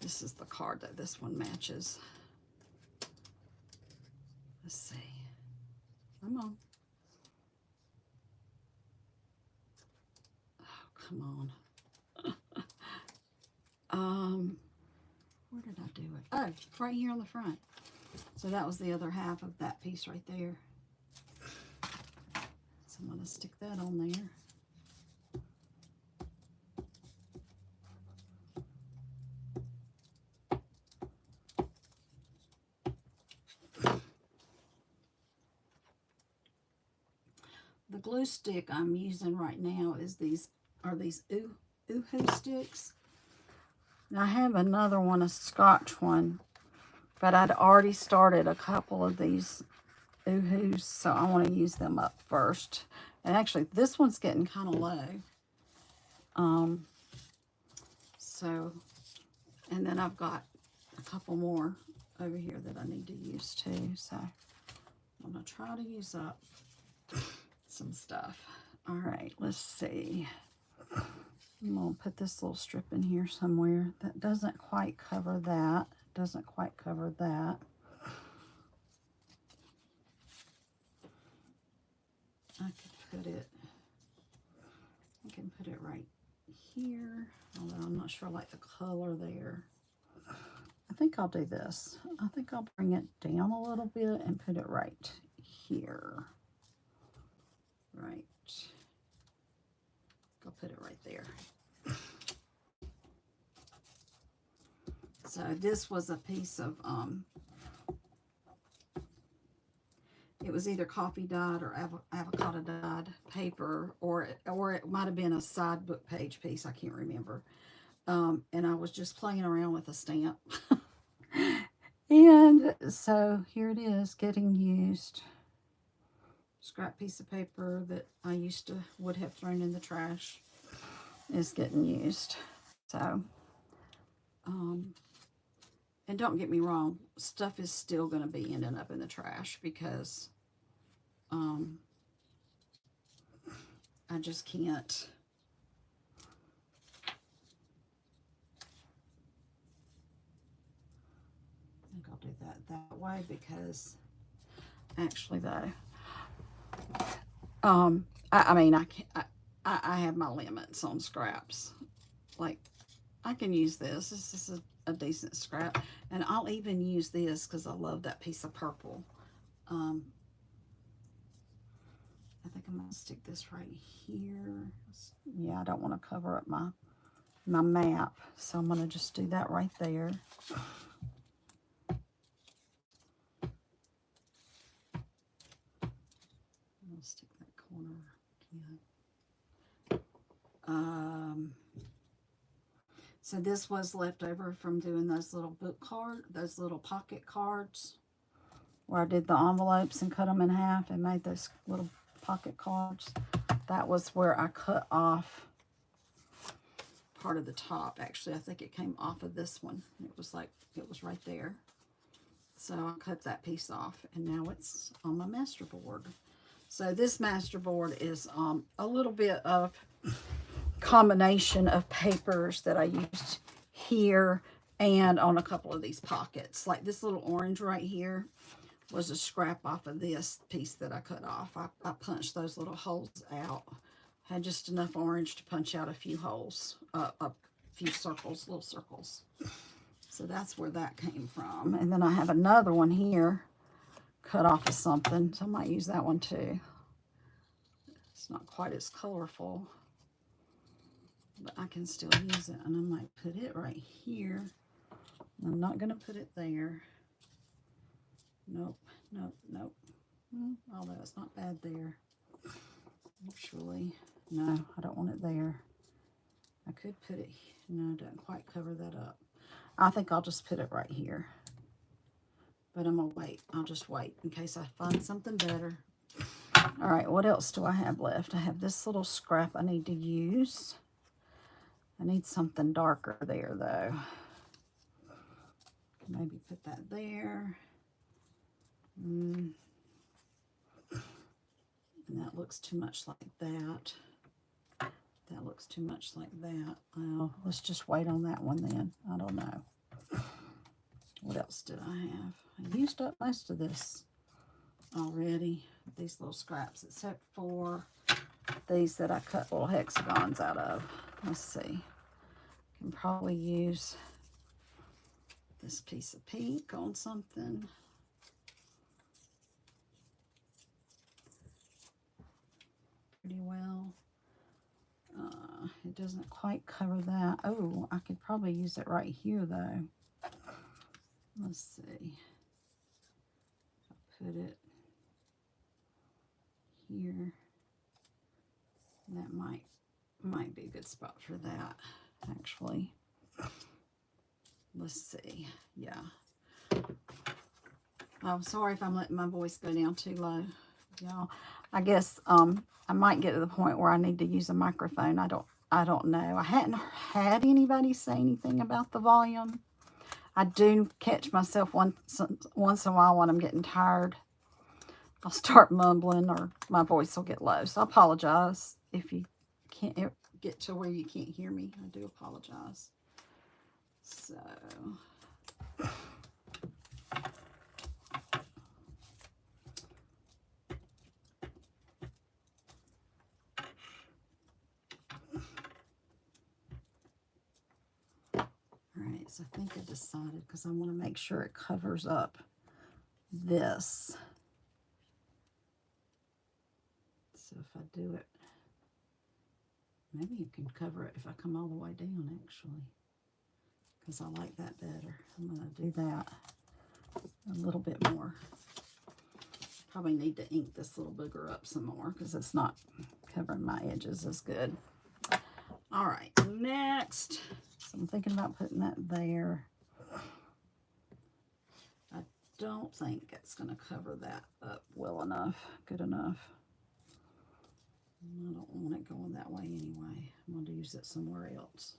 This is the card that this one matches. Let's see. Come on. Oh, come on. Where did I do it? Oh, right here on the front. So that was the other half of that piece right there. So I'm going to stick that on there. The glue stick I'm using right now is these Uhu sticks. Now I have another one, a Scotch one, but I'd already started a couple of these Uhus, so I want to use them up first. And actually, this one's getting kind of low. So, and then I've got a couple more over here that I need to use too. So, I'm going to try to use up some stuff. All right, let's see. I'm going to put this little strip in here somewhere. That doesn't quite cover that. Doesn't quite cover that. I can put it right here, although I'm not sure I like the color there. I think I'll do this. I think I'll bring it down a little bit and put it right here. right. I'll put it right there. So this was a piece of, it was either coffee dyed or avocado dyed paper, or it might have been a side book page piece. I can't remember. And I was just playing around with a stamp. And so here it is, getting used. Scrap piece of paper that I would have thrown in the trash is getting used. So, and don't get me wrong, stuff is still going to be ending up in the trash because I just can't. I think I'll do that way because actually though, I mean, I can't. I have my limits on scraps. Like, I can use this. This is a decent scrap. And I'll even use this because I love that piece of purple. I think I'm going to stick this right here. Yeah, I don't want to cover up my map. So I'm going to just do that right there. I'll stick that corner again. So this was left over from doing those little those little pocket cards, where I did the envelopes and cut them in half and made those little pocket cards. That was where I cut off part of the top. Actually, I think it came off of this one. It was right there. So I cut that piece off, and now it's on my master board. So this master board is a little bit of combination of papers that I used here and on a couple of these pockets. Like this little orange right here was a scrap off of this piece that I cut off. I punched those little holes out. Had just enough orange to punch out a few holes, a few circles, little circles. So that's where that came from. And then I have another one here cut off of something, so I might use that one too. It's not quite as colorful, but I can still use it. And I might put it right here. I'm not going to put it there. Nope, nope, nope. Although it's not bad there. Actually, no, I don't want it there. I could put it, no, it doesn't quite cover that up. I think I'll just put it right here. But I'm going to wait. I'll just wait in case I find something better. All right, what else do I have left? I have this little scrap I need to use. I need something darker there, though. Maybe put that there. And that looks too much like that. That looks too much like that. Well, let's just wait on that one then. I don't know. What else did I have? I used up most of this already. These little scraps, except for these that I cut little hexagons out of. Let's see. Can probably use this piece of pink on something. Pretty well. It doesn't quite cover that. Oh, I could probably use it right here though. Let's see. I'll put it here. That might be a good spot for that, actually. Let's see. Yeah. I'm sorry if I'm letting my voice go down too low, y'all. I guess I might get to the point where I need to use a microphone. I don't know. I hadn't had anybody say anything about the volume. I do catch myself once in a while when I'm getting tired. I'll start mumbling or my voice will get low. So I apologize if you can't get to where you can't hear me. I do apologize. So... Alright, so I think I decided, because I want to make sure it covers up this. So if I do it, maybe you can cover it if I come all the way down, actually, because I like that better. I'm going to do that a little bit more. Probably need to ink this little booger up some more because it's not covering my edges as good. All right, next, so I'm thinking about putting that there. I don't think it's going to cover that up well enough, good enough. I don't want it going that way anyway. I'm going to use it somewhere else.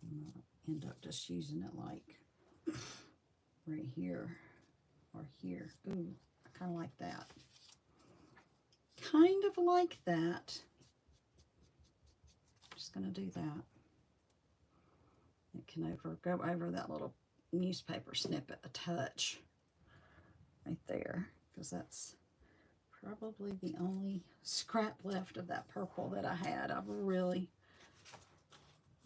I'm going to end up just using it like right here or here. Ooh, I kind of like that. Kind of like that. Just going to do that. It can go over that little newspaper snippet a touch right there, because that's probably the only scrap left of that purple that I had. I really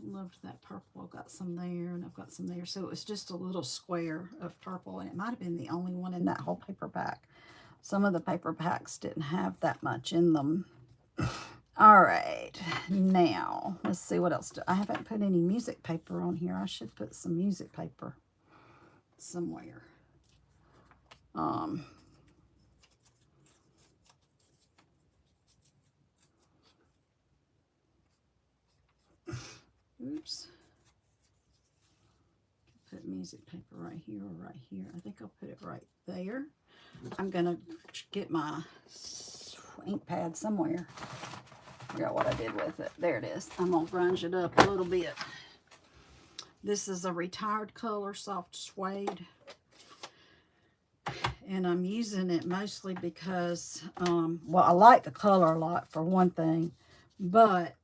loved that purple. I've got some there and I've got some there. So it was just a little square of purple, and it might have been the only one in that whole paper pack. Some of the paper packs didn't have that much in them. All right, now let's see what else. I haven't put any music paper on here. I should put some music paper somewhere. Oops. Put music paper right here or right here. I think I'll put it right there. I'm gonna get my ink pad somewhere. Figure out what I did with it. There it is. I'm gonna grunge it up a little bit. This is a Retired Color Soft Suede, and I'm using it mostly because, well, I like the color a lot for one thing, but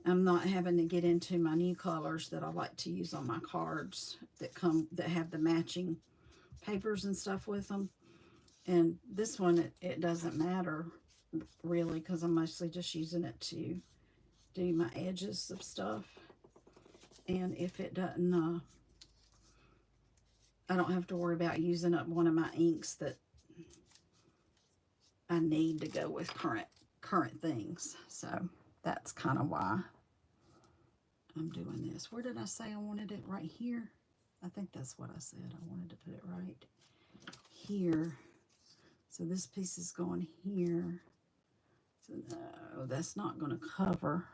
I'm not having to get into my new colors that I like to use on my cards that have the matching papers and stuff with them. And this one, it doesn't matter really, because I'm mostly just using it to do my edges of stuff. And if it doesn't, I don't have to worry about using up one of my inks that I need to go with current things. So that's kind of why I'm doing this. Where did I say I wanted it? Right here? I think that's what I said. I wanted to put it right here. So this piece is going here. So no, that's not going to cover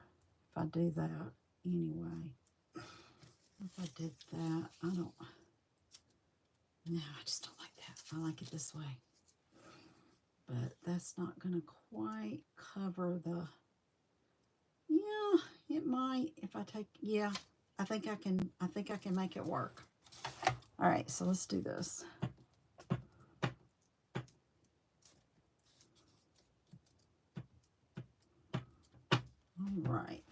if I do that anyway. If I did that, I don't. No, I just don't like that. I like it this way. But that's not going to quite cover the. Yeah, it might if I take. Yeah, I think I can make it work. All right, so let's do this. All right.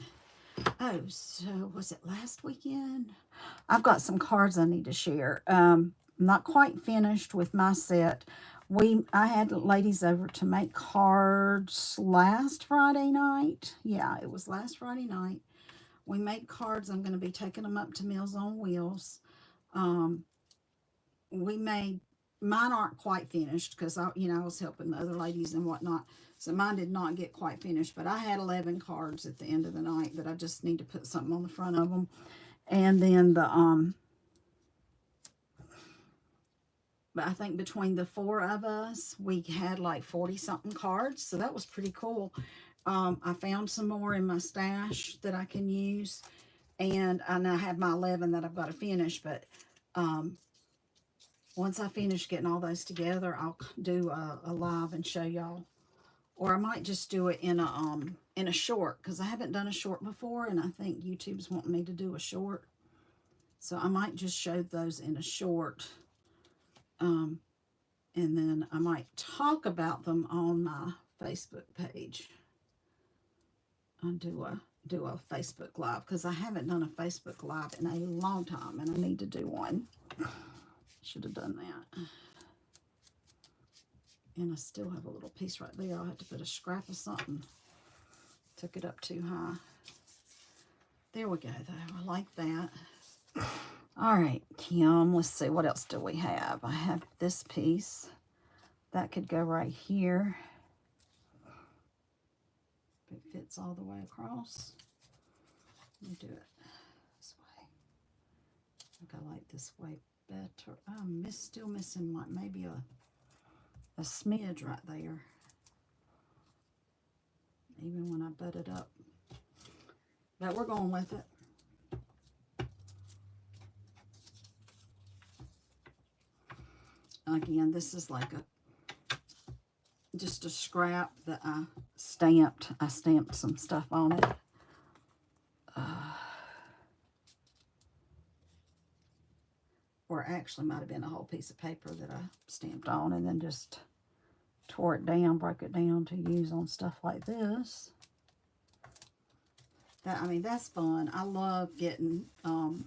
Oh, so was it last weekend? I've got some cards I need to share. Not quite finished with my set. I had ladies over to make cards last Friday night. Yeah, it was last Friday night. We made cards. I'm going to be taking them up to Meals on Wheels. Mine aren't quite finished because I was helping the other ladies and whatnot. So mine did not get quite finished, but I had 11 cards at the end of the night that I just need to put something on the front of them. And then but I think between the 4 of us, we had like 40-something cards. So that was pretty cool. I found some more in my stash that I can use. And I now have my 11 that I've got to finish. But once I finish getting all those together, I'll do a live and show y'all. Or I might just do it in a short, because I haven't done a short before, and I think YouTube's wanting me to do a short. So I might just show those in a short. And then I might talk about them on my Facebook page. I'll do a Facebook Live, because I haven't done a Facebook Live in a long time, and I need to do one. Should have done that. And I still have a little piece right there. I'll have to put a scrap of something. Took it up too high. There we go, though. I like that. All right, Kim, let's see, what else do we have? I have this piece. That could go right here. If it fits all the way across. Let me do it this way. I think I like this way better. I'm still missing like maybe a smidge right there. Even when I butt it up. But we're going with it. Again, this is like just a scrap that I stamped. I stamped some stuff on it. Or actually might have been a whole piece of paper that I stamped on and then just tore it down, broke it down to use on stuff like this. I mean, that's fun. I love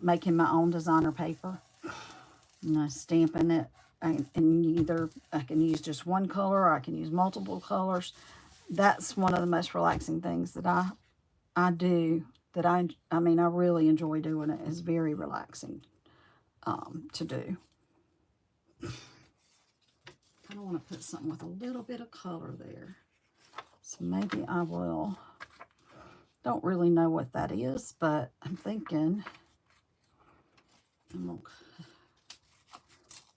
making my own designer paper. And stamping it. And either I can use just one color or I can use multiple colors. That's one of the most relaxing things that I do. That I mean, I really enjoy doing it. It's very relaxing to do. Kind of want to put something with a little bit of color there. So maybe I will. Don't really know what that is, but I'm thinking I'm going to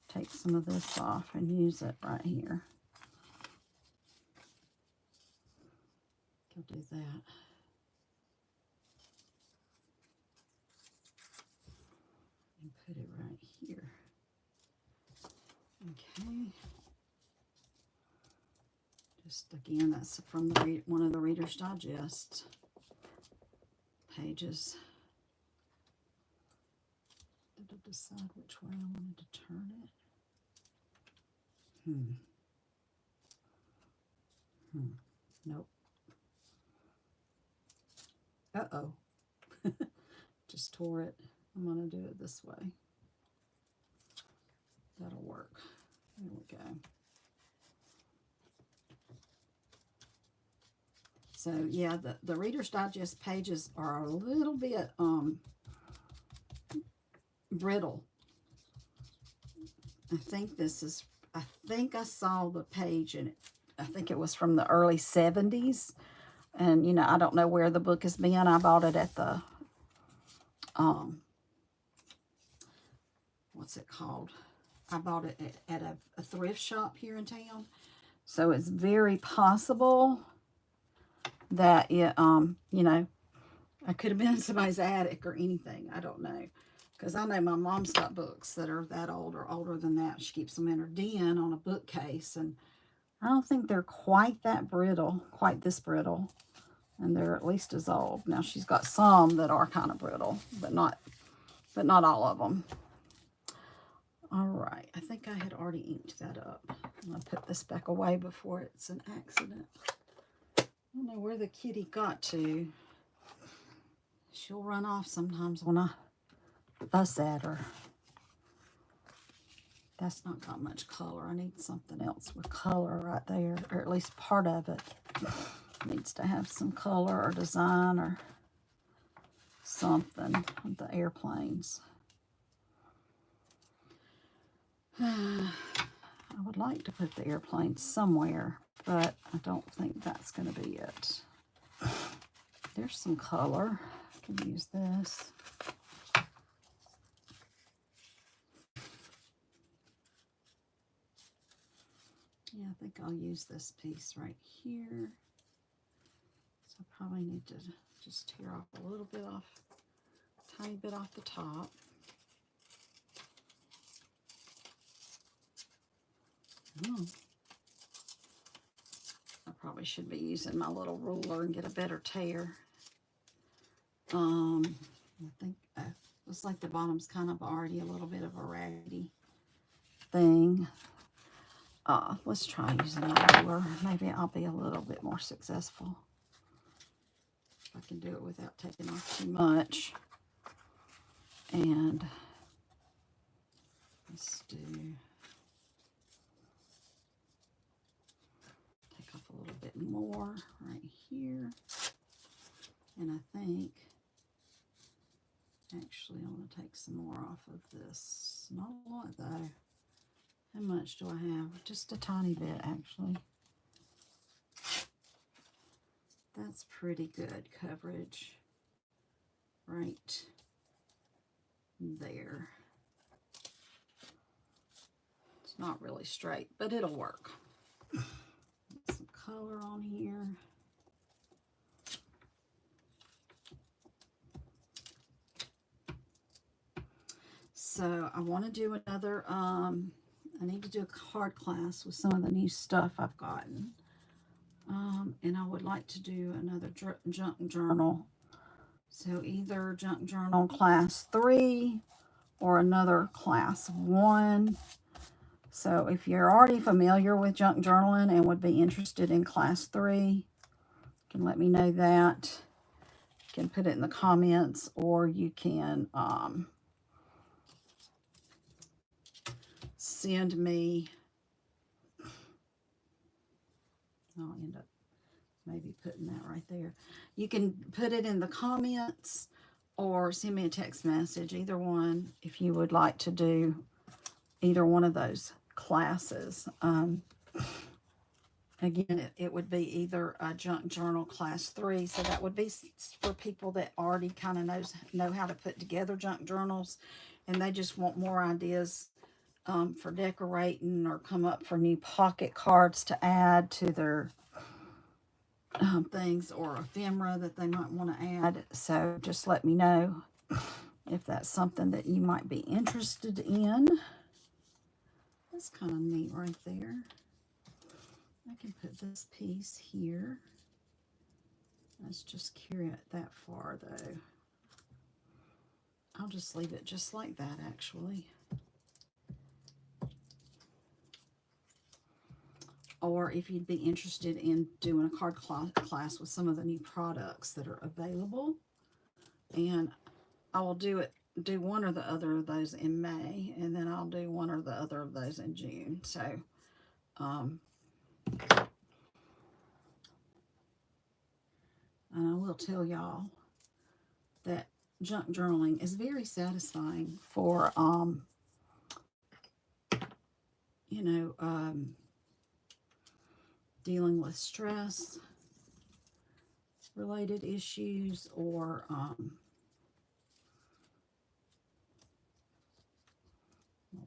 take some of this off and use it right here. I'll do that. And put it right here. Okay. Just again, that's from one of the Reader's Digest pages. Did I decide which way I wanted to turn it? Nope. Uh-oh. Just tore it. I'm going to do it this way. That'll work. There we go. So, yeah, the Reader's Digest pages are a little bit brittle. I think I saw the page and I think it was from the early 70s. And, you know, I don't know where the book has been. I bought it at the, what's it called? I bought it at a thrift shop here in town. So it's very possible that it, you know, I could have been in somebody's attic or anything. I don't know. Because I know my mom's got books that are that old or older than that. She keeps them in her den on a bookcase. And I don't think they're quite that brittle, quite this brittle. And they're at least as old. Now, she's got some that are kind of brittle, but not all of them. All right. I think I had already inked that up. I'm going to put this back away before it's an accident. I don't know where the kitty got to. She'll run off sometimes when I fuss at her. That's not got much color. I need something else with color right there, or at least part of it needs to have some color or design or something with the airplanes. I would like to put the airplanes somewhere, but I don't think that's going to be it. There's some color. I can use this. Yeah, I think I'll use this piece right here. So I probably need to just tear off a little bit off, tiny bit off the top. I probably should be using my little ruler and get a better tear. I think looks like the bottom's kind of already a little bit of a raggedy thing. Let's try using my ruler. Maybe I'll be a little bit more successful. If I can do it without taking off too much. And let's take off a little bit more right here. And I think Actually, I want to take some more off of this. Not a lot, though. How much do I have? Just a tiny bit, actually. That's pretty good coverage. Right there. It's not really straight, but it'll work. Put some color on here. So I want to do another, I need to do a card class with some of the new stuff I've gotten. And I would like to do another junk journal. So either junk journal class 3 or another class 1. So if you're already familiar with junk journaling and would be interested in class 3, you can let me know that. You can put it in the comments, or you can send me. I'll end up maybe putting that right there. You can put it in the comments or send me a text message, either one, if you would like to do either one of those classes. Again, it would be either a junk journal class 3, so that would be for people that already kind of know how to put together junk journals, and they just want more ideas for decorating, or come up for new pocket cards to add to their things, or ephemera that they might want to add. So just let me know if that's something that you might be interested in. That's kind of neat right there. I can put this piece here. Let's just carry it that far, though. I'll just leave it just like that, actually. Or if you'd be interested in doing a card class with some of the new products that are available. And I will do one or the other of those in May, and then I'll do one or the other of those in June. So, and I will tell y'all that junk journaling is very satisfying for, you know, dealing with stress related issues, or I'll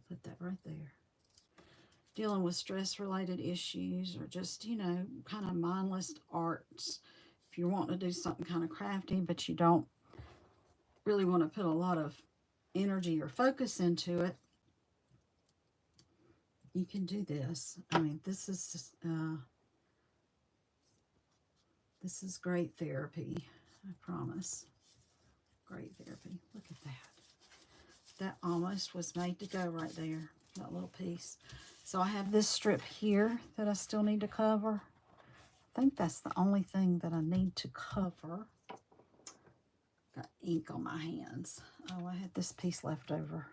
put that right there. Dealing with stress related issues, or just, you know, kind of mindless arts. If you're wanting to do something kind of crafty, but you don't really want to put a lot of energy or focus into it, you can do this. I mean, this is great therapy. I promise. Great therapy. Look at that. That almost was made to go right there, that little piece. So I have this strip here that I still need to cover. I think that's the only thing that I need to cover. Got ink on my hands. Oh, I had this piece left over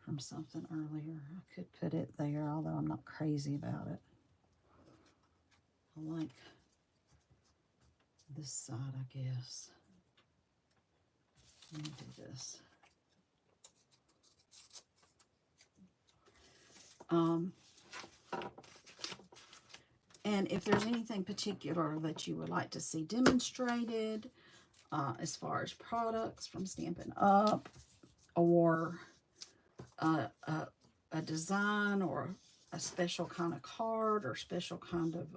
from something earlier. I could put it there, although I'm not crazy about it. I like this side, I guess. Let me do this. And if there's anything particular that you would like to see demonstrated, as far as products from Stampin' Up, or a design, or a special kind of card, or special kind of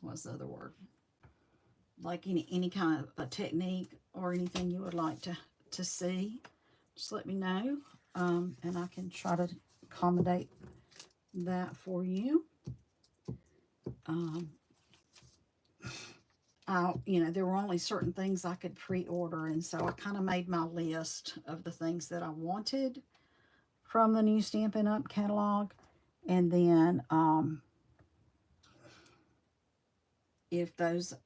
what's the other word? Like any kind of a technique, or anything you would like to see, just let me know, and I can try to accommodate that for you. You know, there were only certain things I could pre-order, and so I kind of made my list of the things that I wanted from the new Stampin' Up! Catalog, and then if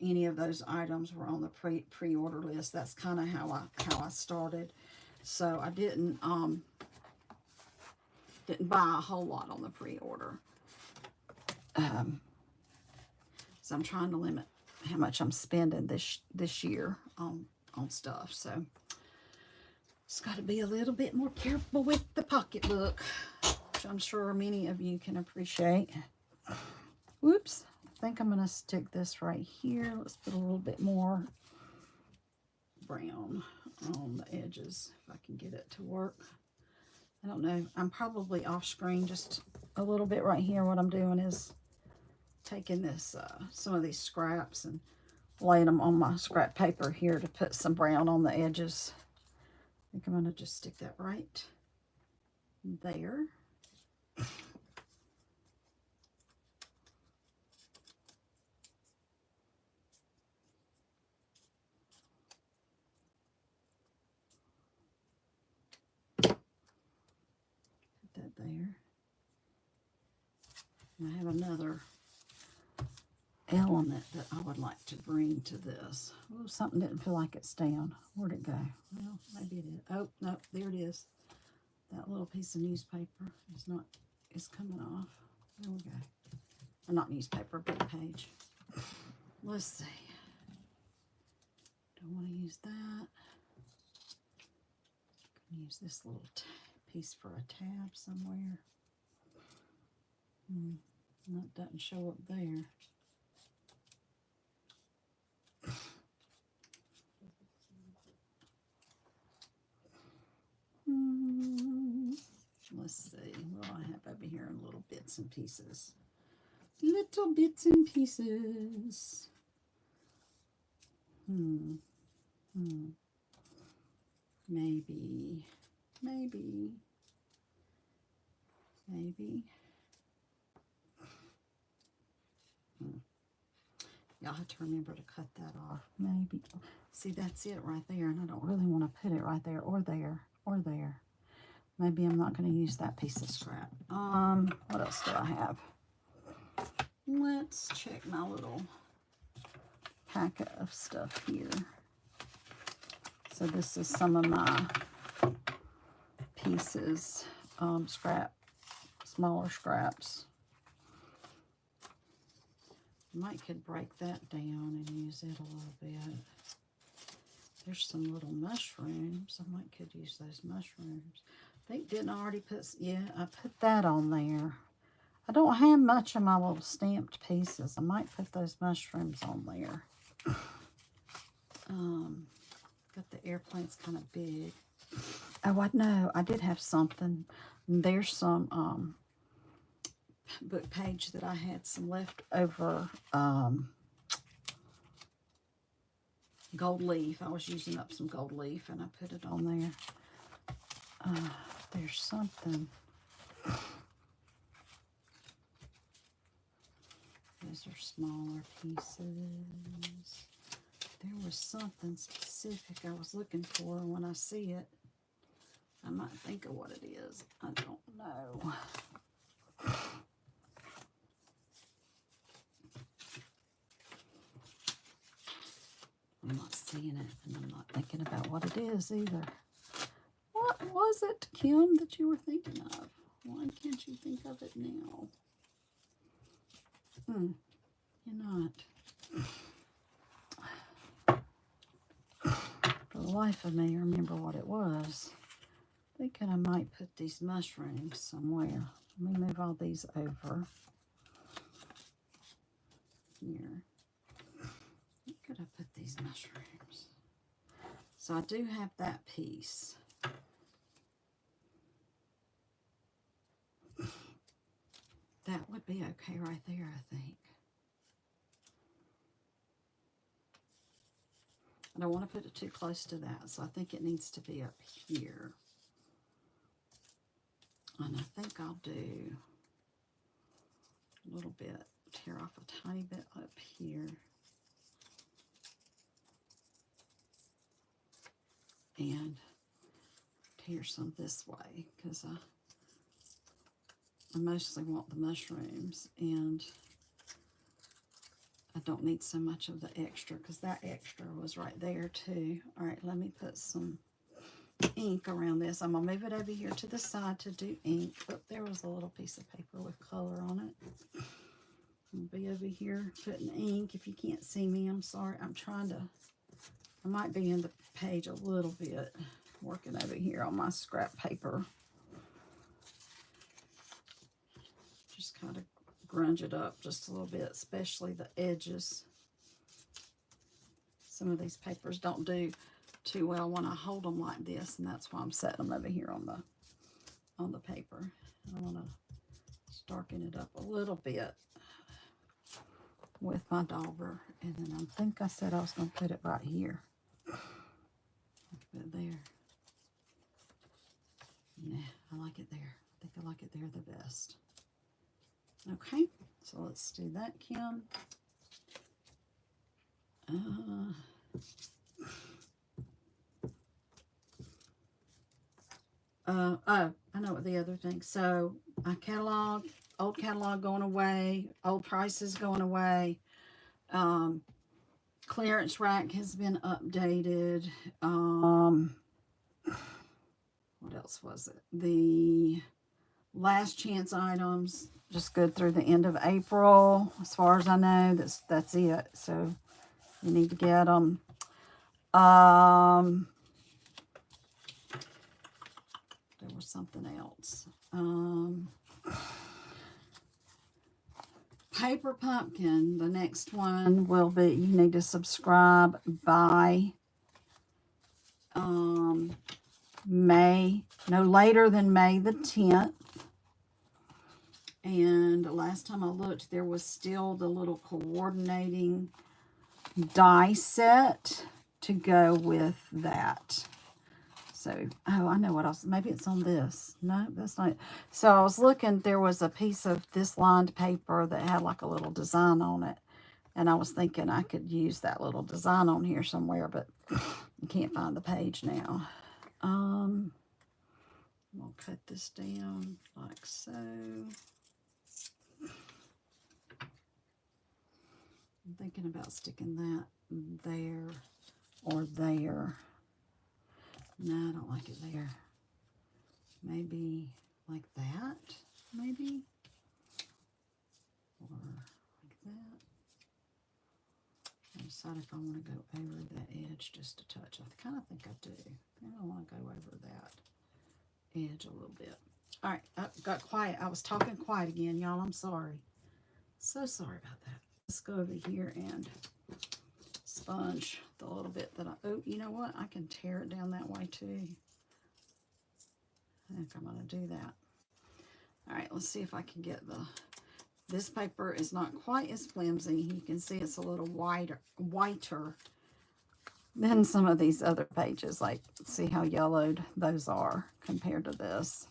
any of those items were on the pre-order list, that's kind of how I started. So I didn't buy a whole lot on the pre-order. So I'm trying to limit how much I'm spending this year on stuff. So it's got to be a little bit more careful with the pocketbook, which I'm sure many of you can appreciate. Whoops. I think I'm going to stick this right here. Let's put a little bit more brown on the edges if I can get it to work. I don't know. I'm probably off screen just a little bit right here. What I'm doing is taking this, some of these scraps and laying them on my scrap paper here to put some brown on the edges. I think I'm going to just stick that right there. That there. And I have another element that I would like to bring to this. Oh, something didn't feel like it's down. Where'd it go? Well, maybe it is. Oh, no, there it is. That little piece of newspaper is coming off. There we go. Or not newspaper, but page. Let's see. Don't want to use that. Use this little piece for a tab somewhere. That doesn't show up there. Let's see what I have over here in little bits and pieces. Little bits and pieces. Maybe. Y'all have to remember to cut that off. Maybe. See, that's it right there, and I don't really want to put it right there or there or there. Maybe I'm not going to use that piece of scrap. What else do I have? Let's check my little packet of stuff here. So this is some of my pieces, smaller scraps. Might could break that down and use it a little bit. There's some little mushrooms. I might could use those mushrooms. I think, didn't I already put, yeah, I put that on there. I don't have much of my little stamped pieces. I might put those mushrooms on there. Got the airplanes kind of big. Oh, I know. I did have something. There's some book page that I had some leftover gold leaf. I was using up some gold leaf and I put it on there. There's something. Those are smaller pieces. There was something specific I was looking for, and when I see it, I might think of what it is. I don't know. I'm not seeing it, and I'm not thinking about what it is either. What was it, Kim, that you were thinking of? Why can't you think of it now? You're not. For the life of me, remember what it was. Thinking I might put these mushrooms somewhere. Let me move all these over here. Where could I put these mushrooms? So I do have that piece. That would be okay right there, I think. I don't want to put it too close to that, so I think it needs to be up here. And I think I'll do a little bit, tear off a tiny bit up here. And tear some this way, because I mostly want the mushrooms, and I don't need so much of the extra, because that extra was right there too. All right, let me put some ink around this. I'm going to move it over here to the side to do ink. But there was a little piece of paper with color on it. It'll be over here putting ink. If you can't see me, I'm sorry. I'm trying to, I might be in the page a little bit, working over here on my scrap paper. Just kind of grunge it up just a little bit, especially the edges. Some of these papers don't do too well when I hold them like this, and that's why I'm setting them over here on the paper. I want to darken it up a little bit with my dauber, and then I think I said I was going to put it right here. Put it there. Yeah, I like it there. I think I like it there the best. Okay, so let's do that, Kim. Oh, I know what the other thing. So my catalog, old catalog going away, old prices going away. Clearance rack has been updated. What else was it? The last chance items just good through the end of April, as far as I know. That's it. So you need to get them. There was something else. Paper Pumpkin, the next one will be, you need to subscribe by May, no later than May the 10th. And the last time I looked, there was still the little coordinating die set to go with that. So, oh, I know what else. Maybe it's on this. No, that's not it. So I was looking, there was a piece of this lined paper that had like a little design on it. And I was thinking I could use that little design on here somewhere, but you can't find the page now. I'm going to cut this down like so. I'm thinking about sticking that there or there. No, I don't like it there. Maybe like that, maybe? Or like that. I decide if I want to go over that edge just a touch. I kind of think I do. I think I want to go over that edge a little bit. All right, I got quiet. I was talking quiet again, y'all. I'm sorry. So sorry about that. Let's go over here and sponge the little bit that oh, you know what? I can tear it down that way too. I think I'm going to do that. All right, let's see if I can get this paper is not quite as flimsy. You can see it's a little whiter than some of these other pages. Like, see how yellowed those are compared to this.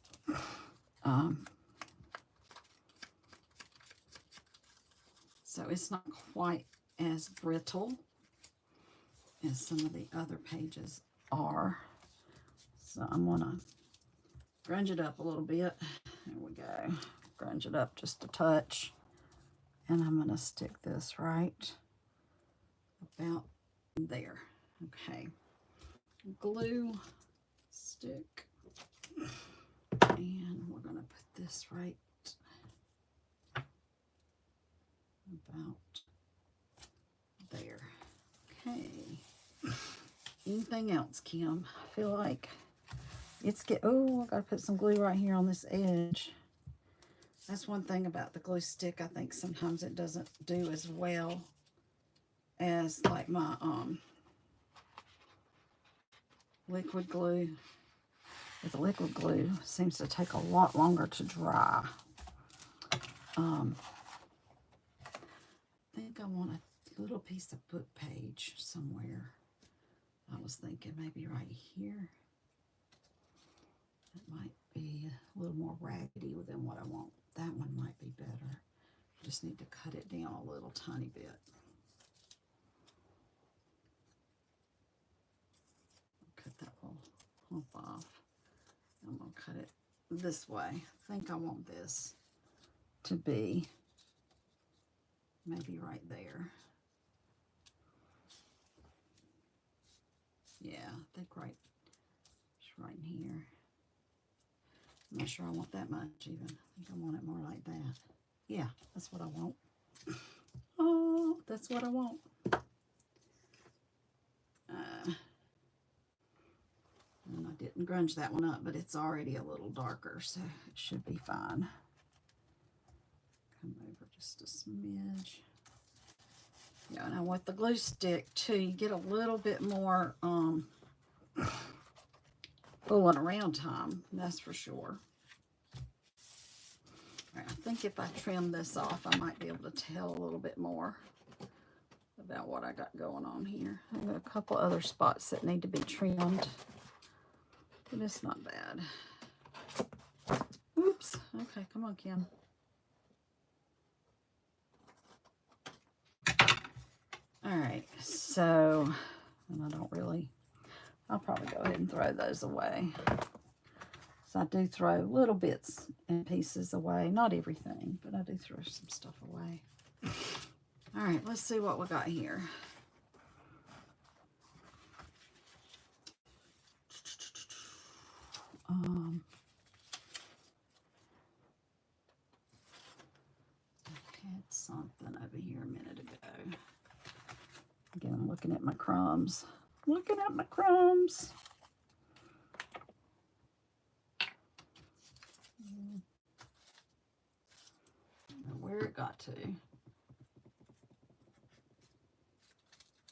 So it's not quite as brittle as some of the other pages are. So I'm going to grunge it up a little bit. There we go. Grunge it up just a touch. And I'm going to stick this right about there. Okay. Glue stick. And we're going to put this right about there. Okay. Anything else, Kim? I feel like it's oh, I gotta put some glue right here on this edge. That's one thing about the glue stick. I think sometimes it doesn't do as well as like my liquid glue. With the liquid glue, it seems to take a lot longer to dry. I think I want a little piece of book page somewhere. I was thinking maybe right here. It might be a little more raggedy than what I want. That one might be better. Just need to cut it down a little tiny bit. Cut that little hump off. I'm going to cut it this way. I think I want this to be maybe right there. Yeah, I think right in here. I'm not sure I want that much even. I think I want it more like that. Yeah, that's what I want. That's what I want. And I didn't grunge that one up, but it's already a little darker, so it should be fine. Come over just a smidge. Yeah, now with the glue stick too, you get a little bit more fooling around time, that's for sure. All right, I think if I trim this off, I might be able to tell a little bit more about what I got going on here. I've got a couple other spots that need to be trimmed, but it's not bad. Oops. Okay, come on, Kim. All right, so, and I don't really, I'll probably go ahead and throw those away. So I do throw little bits and pieces away. Not everything, but I do throw some stuff away. All right, let's see what we got here. I had something over here a minute ago. Again, I'm looking at my crumbs. Looking at my crumbs. Where it got to.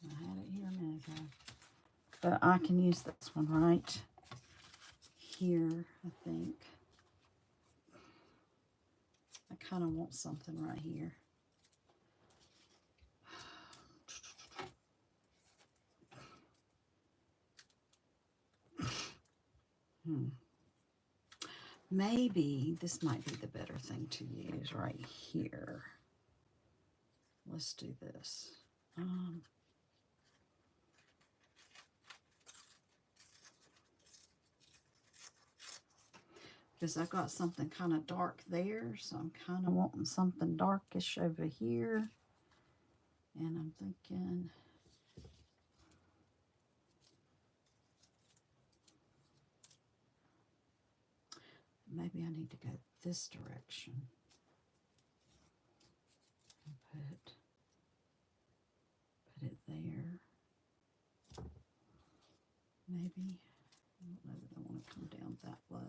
I had it here a minute ago. But I can use this one right here, I think. I kind of want something right here. Maybe this might be the better thing to use right here. Let's do this. Because I've got something kind of dark there, so I'm kind of wanting something darkish over here. And I'm thinking, maybe I need to go this direction. And put it there. Maybe. I don't know that I want to come down that low.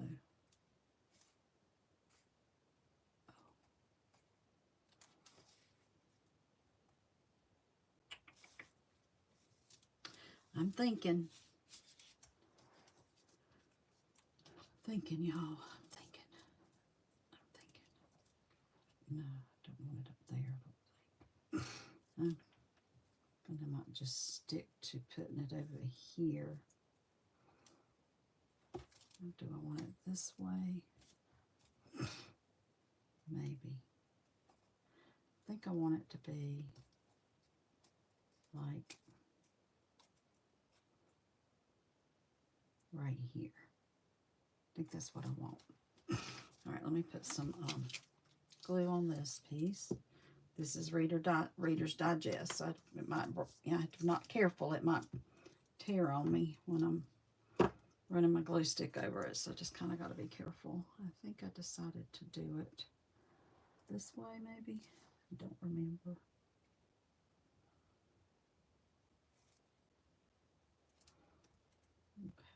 I'm thinking, y'all. I'm thinking. No, I don't want it up there. I think I might just stick to putting it over here. Or do I want it this way? Maybe. I think I want it to be like right here. I think that's what I want. All right, let me put some glue on this piece. This is Reader's Digest, so it might, you know, if I'm not careful, it might tear on me when I'm running my glue stick over it, so just kind of got to be careful. I think I decided to do it this way, maybe. I don't remember.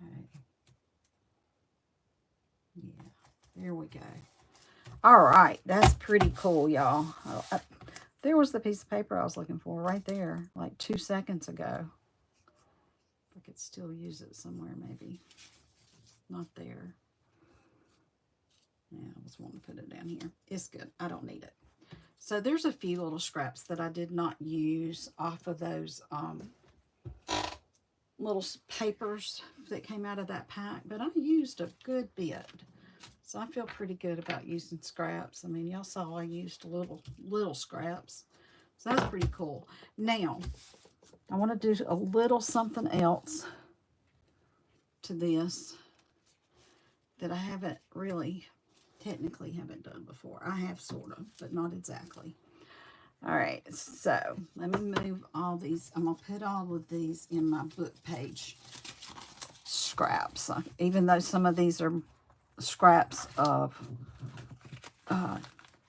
Okay. Yeah, there we go. All right, that's pretty cool, y'all. There was the piece of paper I was looking for right there, like 2 seconds ago. If I could still use it somewhere, maybe. Not there. Yeah, I was wanting to put it down here. It's good. I don't need it. So there's a few little scraps that I did not use off of those little papers that came out of that pack, but I used a good bit. So I feel pretty good about using scraps. I mean, y'all saw I used little scraps. So that's pretty cool. Now, I want to do a little something else to this that I haven't really, technically haven't done before. I have sort of, but not exactly. All right, so let me move all these. I'm going to put all of these in my book page scraps. Even though some of these are scraps of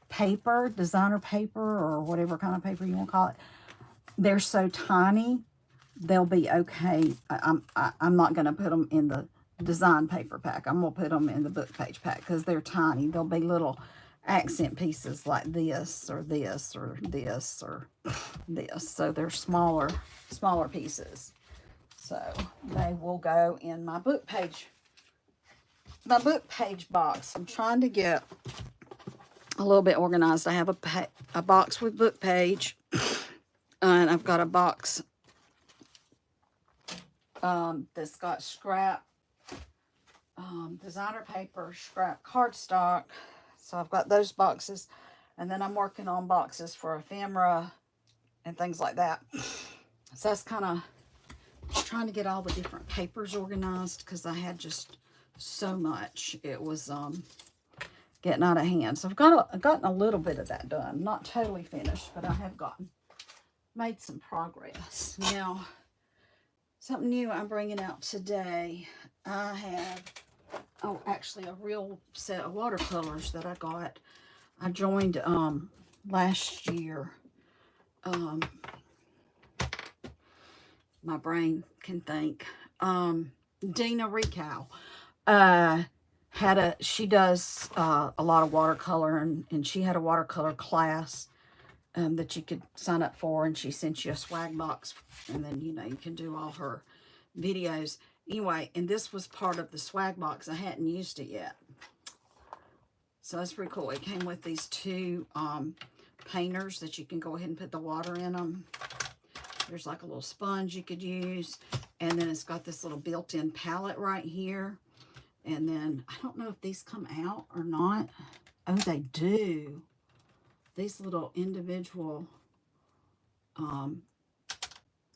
paper, designer paper, or whatever kind of paper you want to call it. they're so tiny, they'll be okay. I'm not going to put them in the design paper pack. I'm going to put them in the book page pack because they're tiny. They'll be little accent pieces like this or this or this or this. So they're smaller pieces. So they will go in my book page box. I'm trying to get a little bit organized. I have a box with book page, and I've got a box that's got scrap designer paper, scrap cardstock. So I've got those boxes, and then I'm working on boxes for ephemera and things like that. So that's kind of trying to get all the different papers organized because I had just so much. It was getting out of hand. So I've gotten a little bit of that done. Not totally finished, but I have made some progress. Now, something new I'm bringing out today. I have, actually a real set of watercolors that I got. I joined last year. My brain can think. Dina Ricow she does a lot of watercolor, and she had a watercolor class that you could sign up for, and she sent you a swag box, and then you can do all her videos. Anyway, and this was part of the swag box. I hadn't used it yet, so that's pretty cool. It came with these two painters that you can go ahead and put the water in them. There's like a little sponge you could use, and then it's got this little built-in palette right here. And then I don't know if these come out or not. Oh, they do. These little individual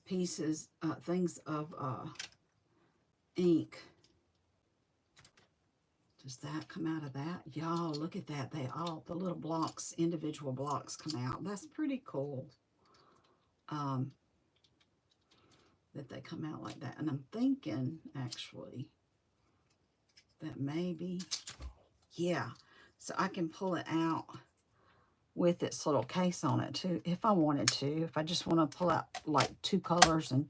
pieces, things of ink. Does that come out of that? Y'all, look at that. The little blocks, individual blocks come out. That's pretty cool. That they come out like that. And I'm thinking, actually, that maybe, yeah. So I can pull it out with its little case on it too, if I wanted to. If I just want to pull out like 2 colors and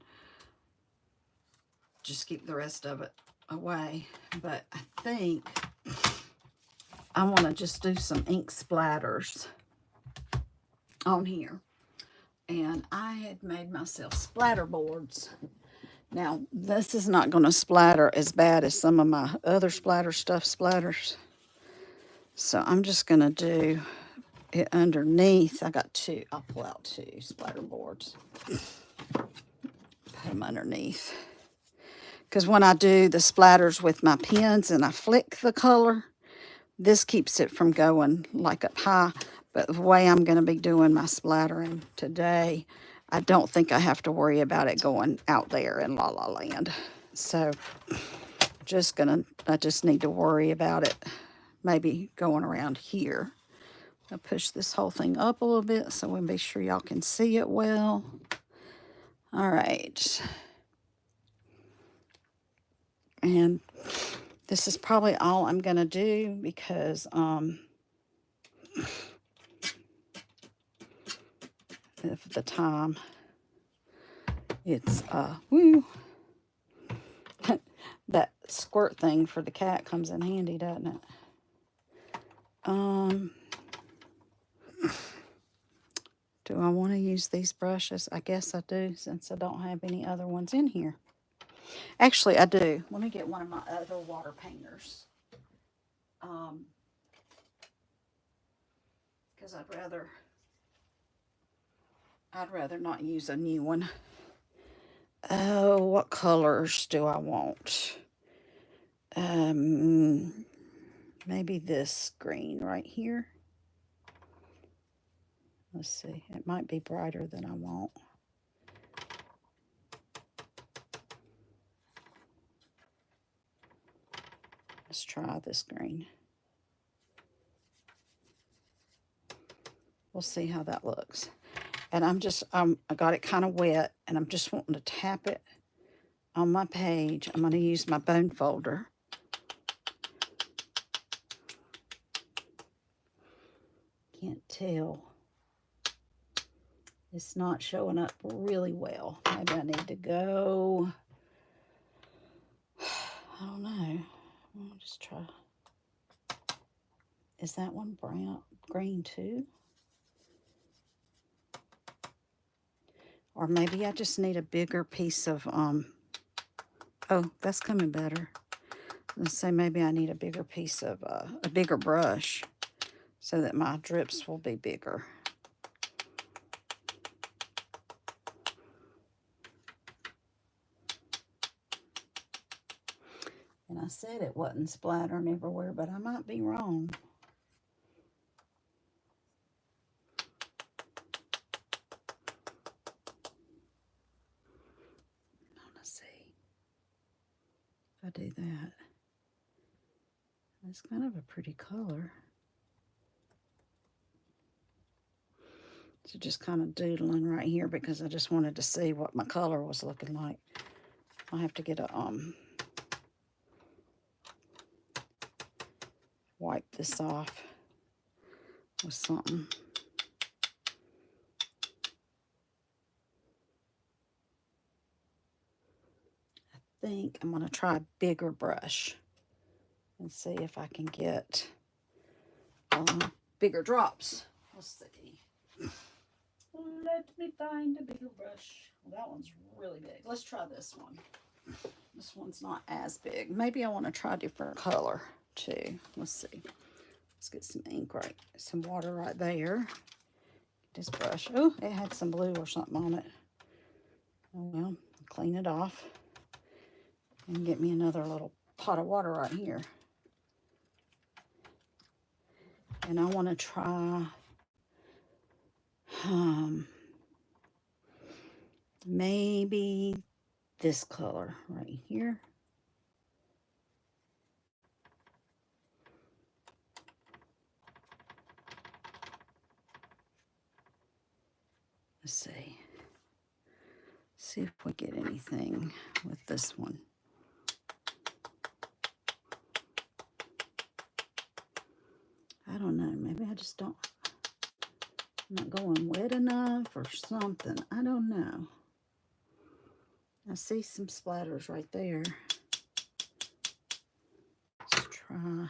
just keep the rest of it away. But I think I want to just do some ink splatters on here. And I had made myself splatter boards. Now, this is not going to splatter as bad as some of my other splatter stuff splatters. So I'm just going to do it underneath. I got 2. I'll pull out 2 splatter boards. Put them underneath. Because when I do the splatters with my pens and I flick the color, this keeps it from going like up high. But the way I'm going to be doing my splattering today, I don't think I have to worry about it going out there in La La Land. So I just need to worry about it maybe going around here. I'll push this whole thing up a little bit so we'll be sure y'all can see it well. All right. And this is probably all I'm going to do because of the time. It's, that squirt thing for the cat comes in handy, doesn't it? Do I want to use these brushes? I guess I do, since I don't have any other ones in here. Actually, I do. Let me get one of my other water painters. Because I'd rather not use a new one. Oh, what colors do I want? Maybe this green right here. Let's see. It might be brighter than I want. Let's try this green. We'll see how that looks. And I got it kind of wet, and I'm just wanting to tap it on my page. I'm going to use my bone folder. Can't tell It's not showing up really well. Maybe I need to go, I don't know. I'll just try. Is that one brown, green too? Or maybe I just need a bigger piece of, oh, that's coming better. Let's say maybe I need a bigger piece of, a bigger brush so that my drips will be bigger. And I said it wasn't splattering everywhere, but I might be wrong. Let's see if I do that. It's kind of a pretty color. So just kind of doodling right here because I just wanted to see what my color was looking like. I have to get a wipe this off with something. I think I'm going to try a bigger brush and see if I can get bigger drops. Let's see. Let me find a bigger brush. Well, that one's really big. Let's try this one. This one's not as big. Maybe I want to try a different color too. Let's see. Let's get some ink right, some water right there. This brush. Oh, it had some blue or something on it. Oh well, clean it off and get me another little pot of water right here. And I want to try maybe this color right here. Let's see. See if we get anything with this one. I don't know. Maybe I just don't. I'm not going wet enough or something. I don't know. I see some splatters right there. Let's try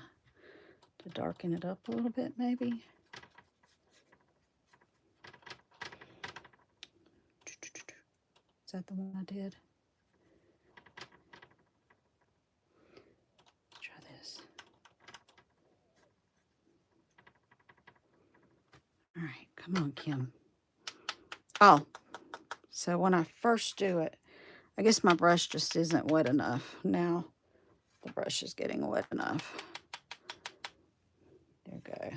to darken it up a little bit, maybe. Is that the one I did? Let's try this. All right, come on, Kim. Oh, so when I first do it, I guess my brush just isn't wet enough. Now the brush is getting wet enough. There we go.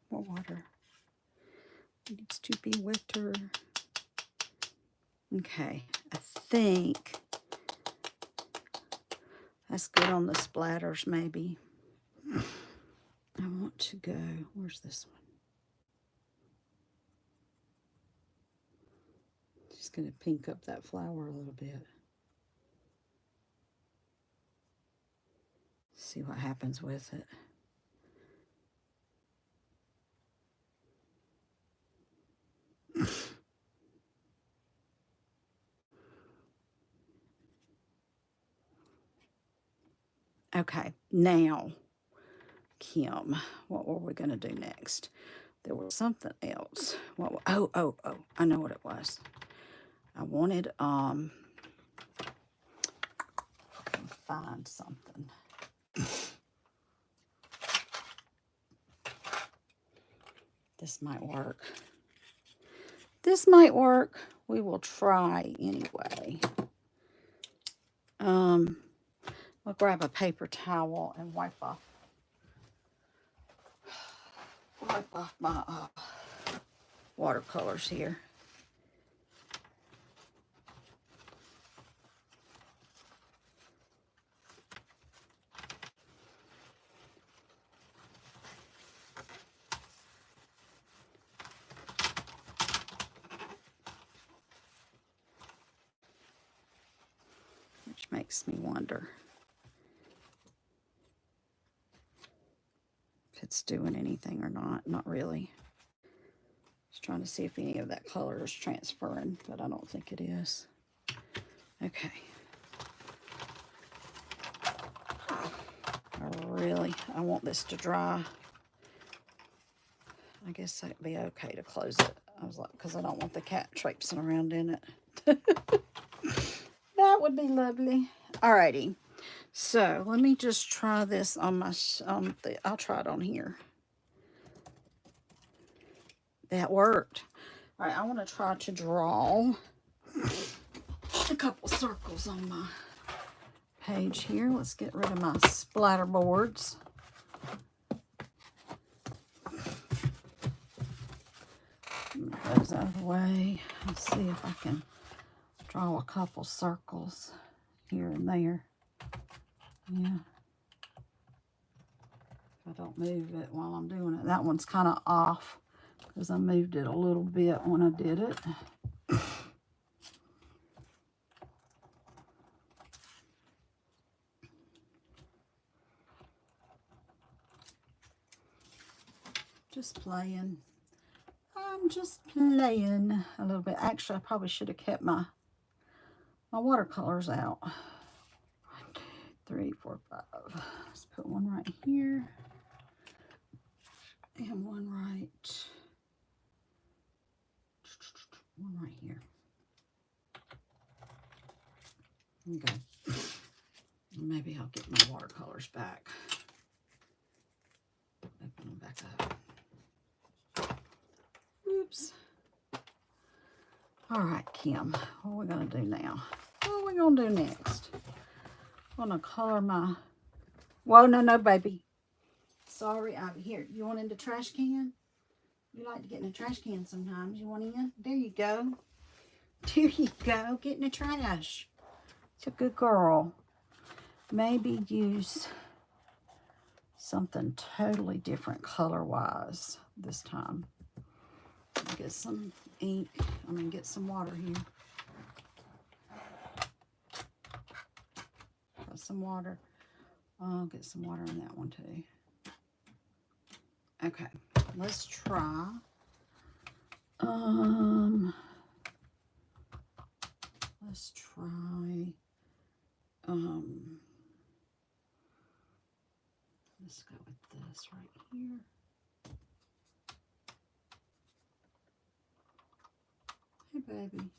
More water. It needs to be wetter. Okay, I think that's good on the splatters, maybe. I want to go, where's this one? Just going to pink up that flower a little bit. See what happens with it. Okay, now, Kim, what were we going to do next? There was something else. What? Oh, I know what it was. I wanted, find something. This might work. This might work. We will try anyway. I'll grab a paper towel and wipe off my watercolors here. makes me wonder if it's doing anything or not. Not really. Just trying to see if any of that color is transferring, but I don't think it is. Okay. I want this to dry. I guess that'd be okay to close it. I was like, because I don't want the cat traipsing around in it. That would be lovely. Alrighty. So let me just try this on my, I'll try it on here. That worked. All right, I want to try to draw a couple circles on my page here. Let's get rid of my splatter boards. Move those out of the way. Let's see if I can draw a couple circles here and there. Yeah. If I don't move it while I'm doing it. That one's kind of off because I moved it a little bit when I did it. Just playing. I'm just playing a little bit. Actually, I probably should have kept my watercolors out. 1, 2, 3, 4, 5. Let's put one right here. And one right here. Okay. Maybe I'll get my watercolors back. Open them back up. Oops. All right, Kim. What are we going to do now? What are we going to do next? I'm going to color my... Whoa, no, baby. Sorry, I'm here. You want in the trash can? You like to get in the trash can sometimes. You want in? There you go. There you go. Get in the trash. It's a good girl. Maybe use something totally different color-wise this time. Get some ink. Get some water here. Got some water. I'll get some water in that one too. Okay, let's try. Let's try. Let's go with this right here. Hey, baby.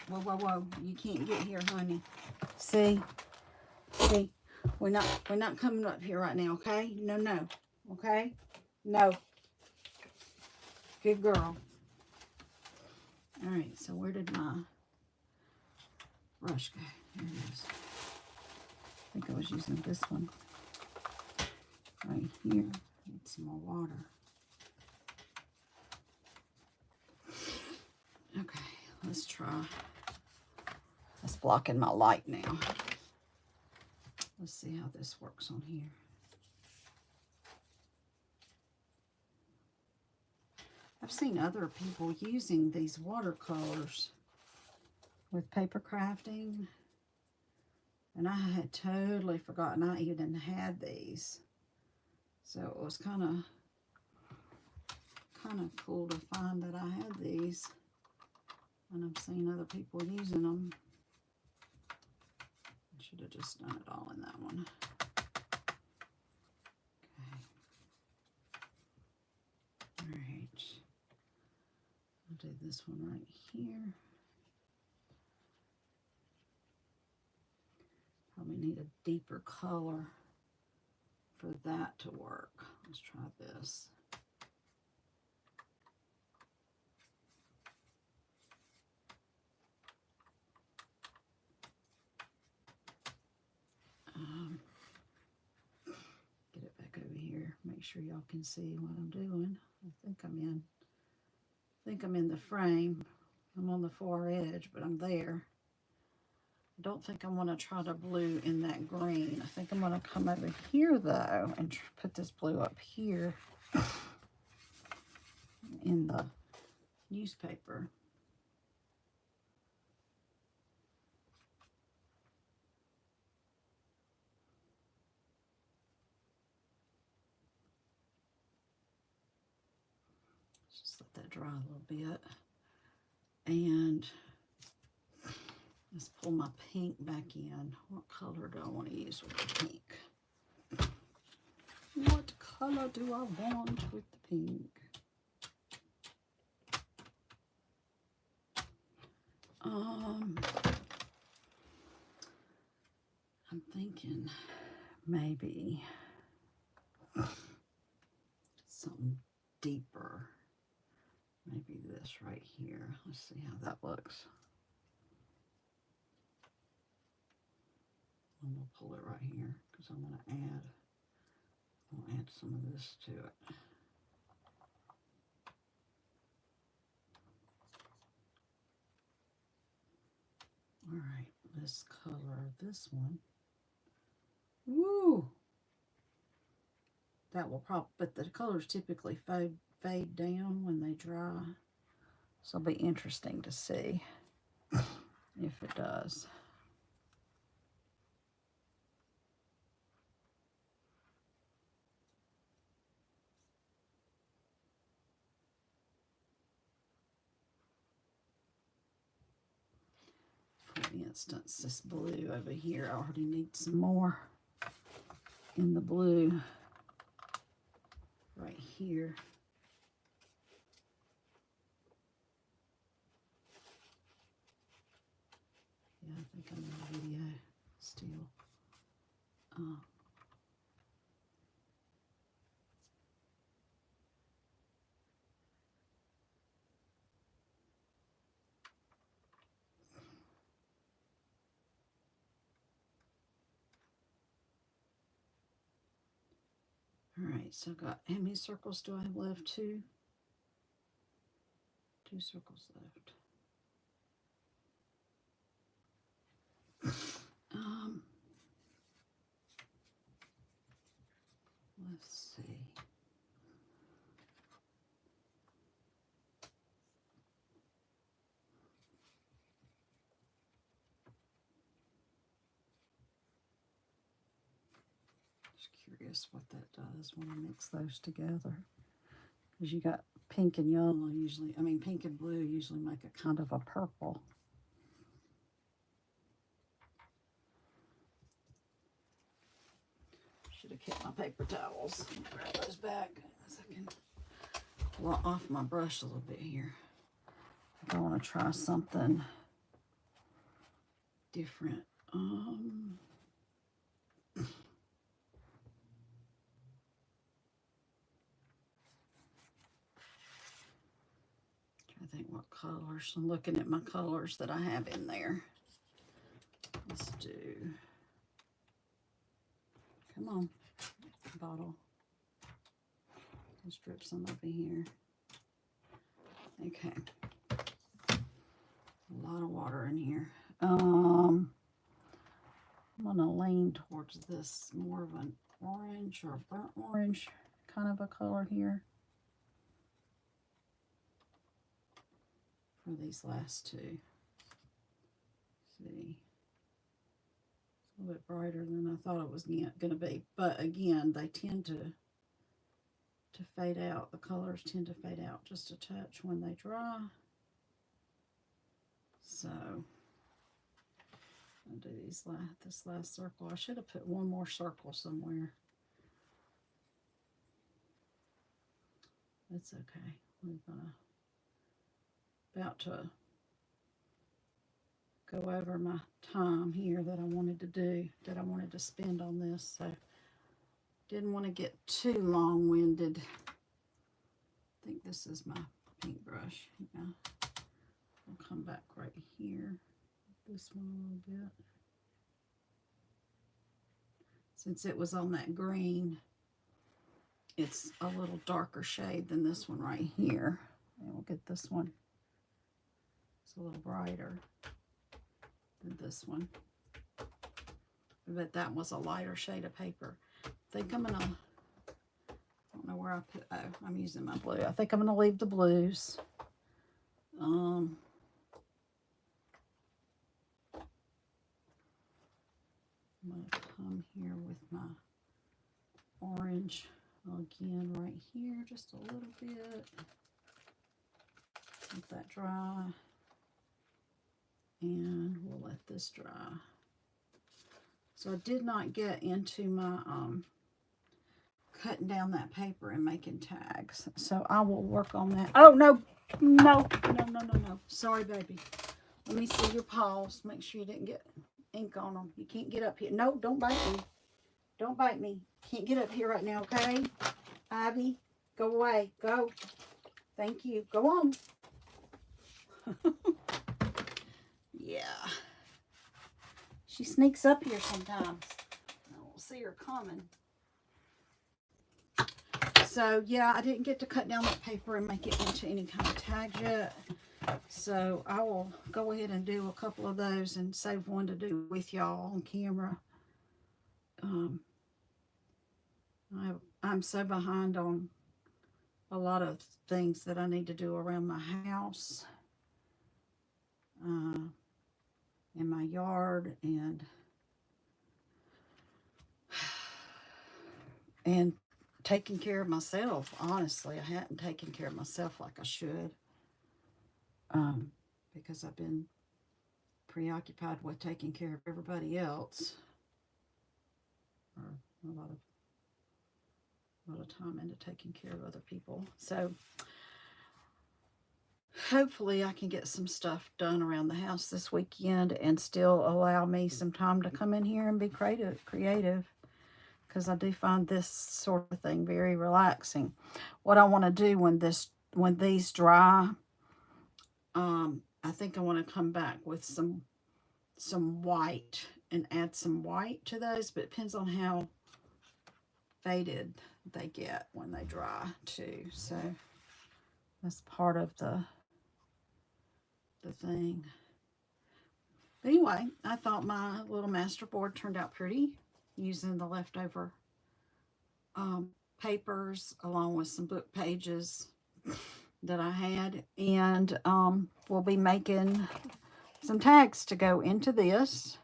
Whoa. You can't get here, honey. See? We're not coming up here right now, okay? No. Okay? No. Good girl. All right, so where did my brush go? There it is. I think I was using this one. Right here. Need some more water. Okay, let's try. It's blocking my light now. Let's see how this works on here. I've seen other people using these watercolors with paper crafting, and I had totally forgotten I even had these. So it was kind of cool to find that I had these, and I've seen other people using them. I should have just done it all in that one. Okay. All right. I'll do this one right here. Probably need a deeper color for that to work. Let's try this. Get it back over here. Make sure y'all can see what I'm doing. I think I'm in the frame. I'm on the far edge, but I'm there. I don't think I want to try the blue in that green. I think I'm going to come over here, though, and put this blue up here in the newspaper. Just let that dry a little bit. And let's pull my pink back in. What color do I want to use with the pink? What color do I want with the pink? I'm thinking maybe something deeper. Maybe this right here. Let's see how that looks. I'm going to pull it right here because I'm going to add some of this to it. All right, let's color this one. Woo! That will probably, but the colors typically fade down when they dry. So it'll be interesting to see if it does. For instance, this blue over here, I already need some more in the blue right here. Yeah, I think I'm in the video still. All right, so I've got, how many circles do I have left? Two circles left. Let's see. Just curious what that does when I mix those together. Because you got pink and yellow usually, I mean pink and blue usually make a kind of a purple. Should have kept my paper towels. Grab those back so I can pull off my brush a little bit here. I want to try something different. I think what colors. I'm looking at my colors that I have in there. Let's do, come on, bottle. Let's drip some over here. Okay. A lot of water in here. I'm gonna lean towards this more of an orange or burnt orange kind of a color here for these last two. See, it's a little bit brighter than I thought it was gonna be, but again, they tend to fade out. The colors tend to fade out just a touch when they dry. So I'll do this last circle. I should have put one more circle somewhere. It's okay. We're about to go over my time here that I wanted to do, that I wanted to spend on this. So didn't want to get too long-winded. I think this is my pink brush. Yeah. I'll come back right here. This one a little bit. Since it was on that green, it's a little darker shade than this one right here. And we'll get this one. It's a little brighter than this one. but that was a lighter shade of paper. I think I'm gonna, I don't know where I put, oh, I'm using my blue. I think I'm gonna leave the blues. I'm gonna come here with my orange again right here, just a little bit. Let that dry, and we'll let this dry. So I did not get into my cutting down that paper and making tags, so I will work on that. Oh, no, no, no, no, no, no. Sorry, baby. Let me see your paws. Make sure you didn't get ink on them. You can't get up here. No, don't bite me. Don't bite me. Can't get up here right now, okay? Ivy, go away. Go. Thank you. Go on. Yeah. She sneaks up here sometimes. I don't see her coming. So, yeah, I didn't get to cut down that paper and make it into any kind of tags yet. So, I will go ahead and do a couple of those and save one to do with y'all on camera. I'm so behind on a lot of things that I need to do around my house, in my yard, and taking care of myself. Honestly, I hadn't taken care of myself like I should, because I've been preoccupied with taking care of everybody else, or a lot of time into taking care of other people. So hopefully I can get some stuff done around the house this weekend and still allow me some time to come in here and be creative, because I do find this sort of thing very relaxing. What I want to do when these dry, I think I want to come back with some white and add some white to those, but it depends on how faded they get when they dry too. So that's part of the thing. But anyway, I thought my little master board turned out pretty, using the leftover papers along with some book pages that I had, and we'll be making some tags to go into this.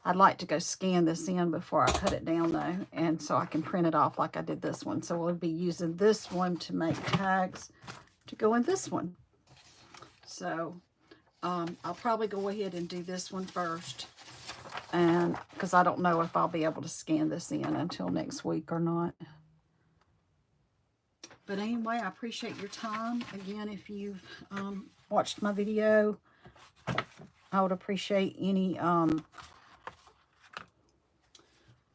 I'd like to go scan this in before I cut it down though, and so I can print it off like I did this one. So we'll be using this one to make tags to go in this one. So I'll probably go ahead and do this one first, and because I don't know if I'll be able to scan this in until next week or not. But anyway, I appreciate your time. Again, if you've watched my video, I would appreciate any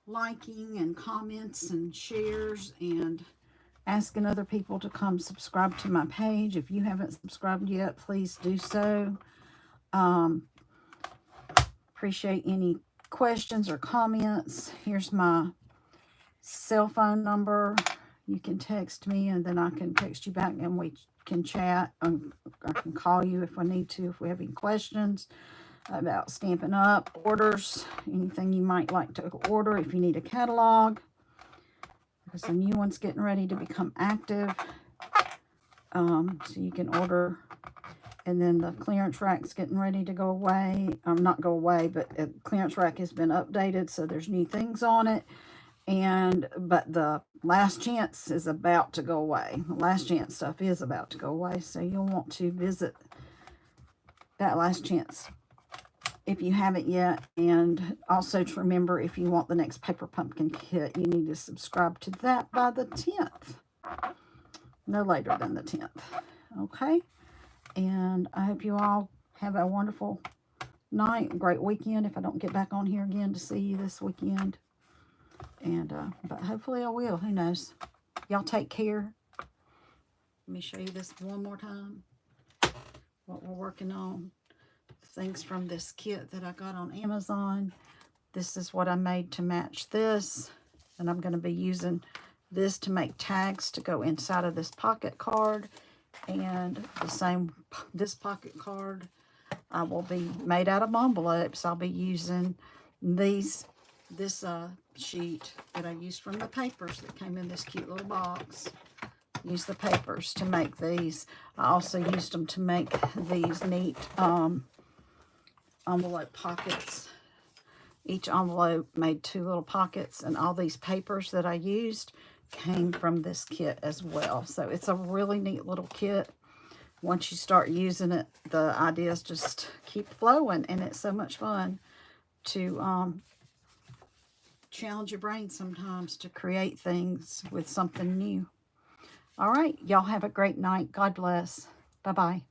liking and comments and shares, and asking other people to come subscribe to my page. If you haven't subscribed yet, please do so. Appreciate any questions or comments. Here's my cell phone number. You can text me, and then I can text you back, and we can chat. I can call you if I need to, if we have any questions about Stampin' Up! Orders, anything you might like to order. If you need a catalog, there's a new one's getting ready to become active, so you can order. And then the clearance rack's getting ready to go away. Not go away, but the clearance rack has been updated, so there's new things on it. But the last chance is about to go away. The last chance stuff is about to go away, so you'll want to visit that last chance if you haven't yet. And also to remember, if you want the next Paper Pumpkin kit, you need to subscribe to that by the 10th. No later than the 10th. Okay? And I hope you all have a wonderful night, great weekend, if I don't get back on here again to see you this weekend. And but hopefully I will. Who knows? Y'all take care. Let me show you this one more time. What we're working on. Things from this kit that I got on Amazon. This is what I made to match this. And I'm going to be using this to make tags to go inside of this pocket card. And the same, this pocket card will be made out of envelopes. I'll be using This sheet that I used from the papers that came in this cute little box. Use the papers to make these. I also used them to make these neat envelope pockets. Each envelope made 2 little pockets, and all these papers that I used came from this kit as well. So it's a really neat little kit. Once you start using it, the ideas just keep flowing, and it's so much fun to challenge your brain sometimes to create things with something new. All right, y'all have a great night. God bless. Bye-bye.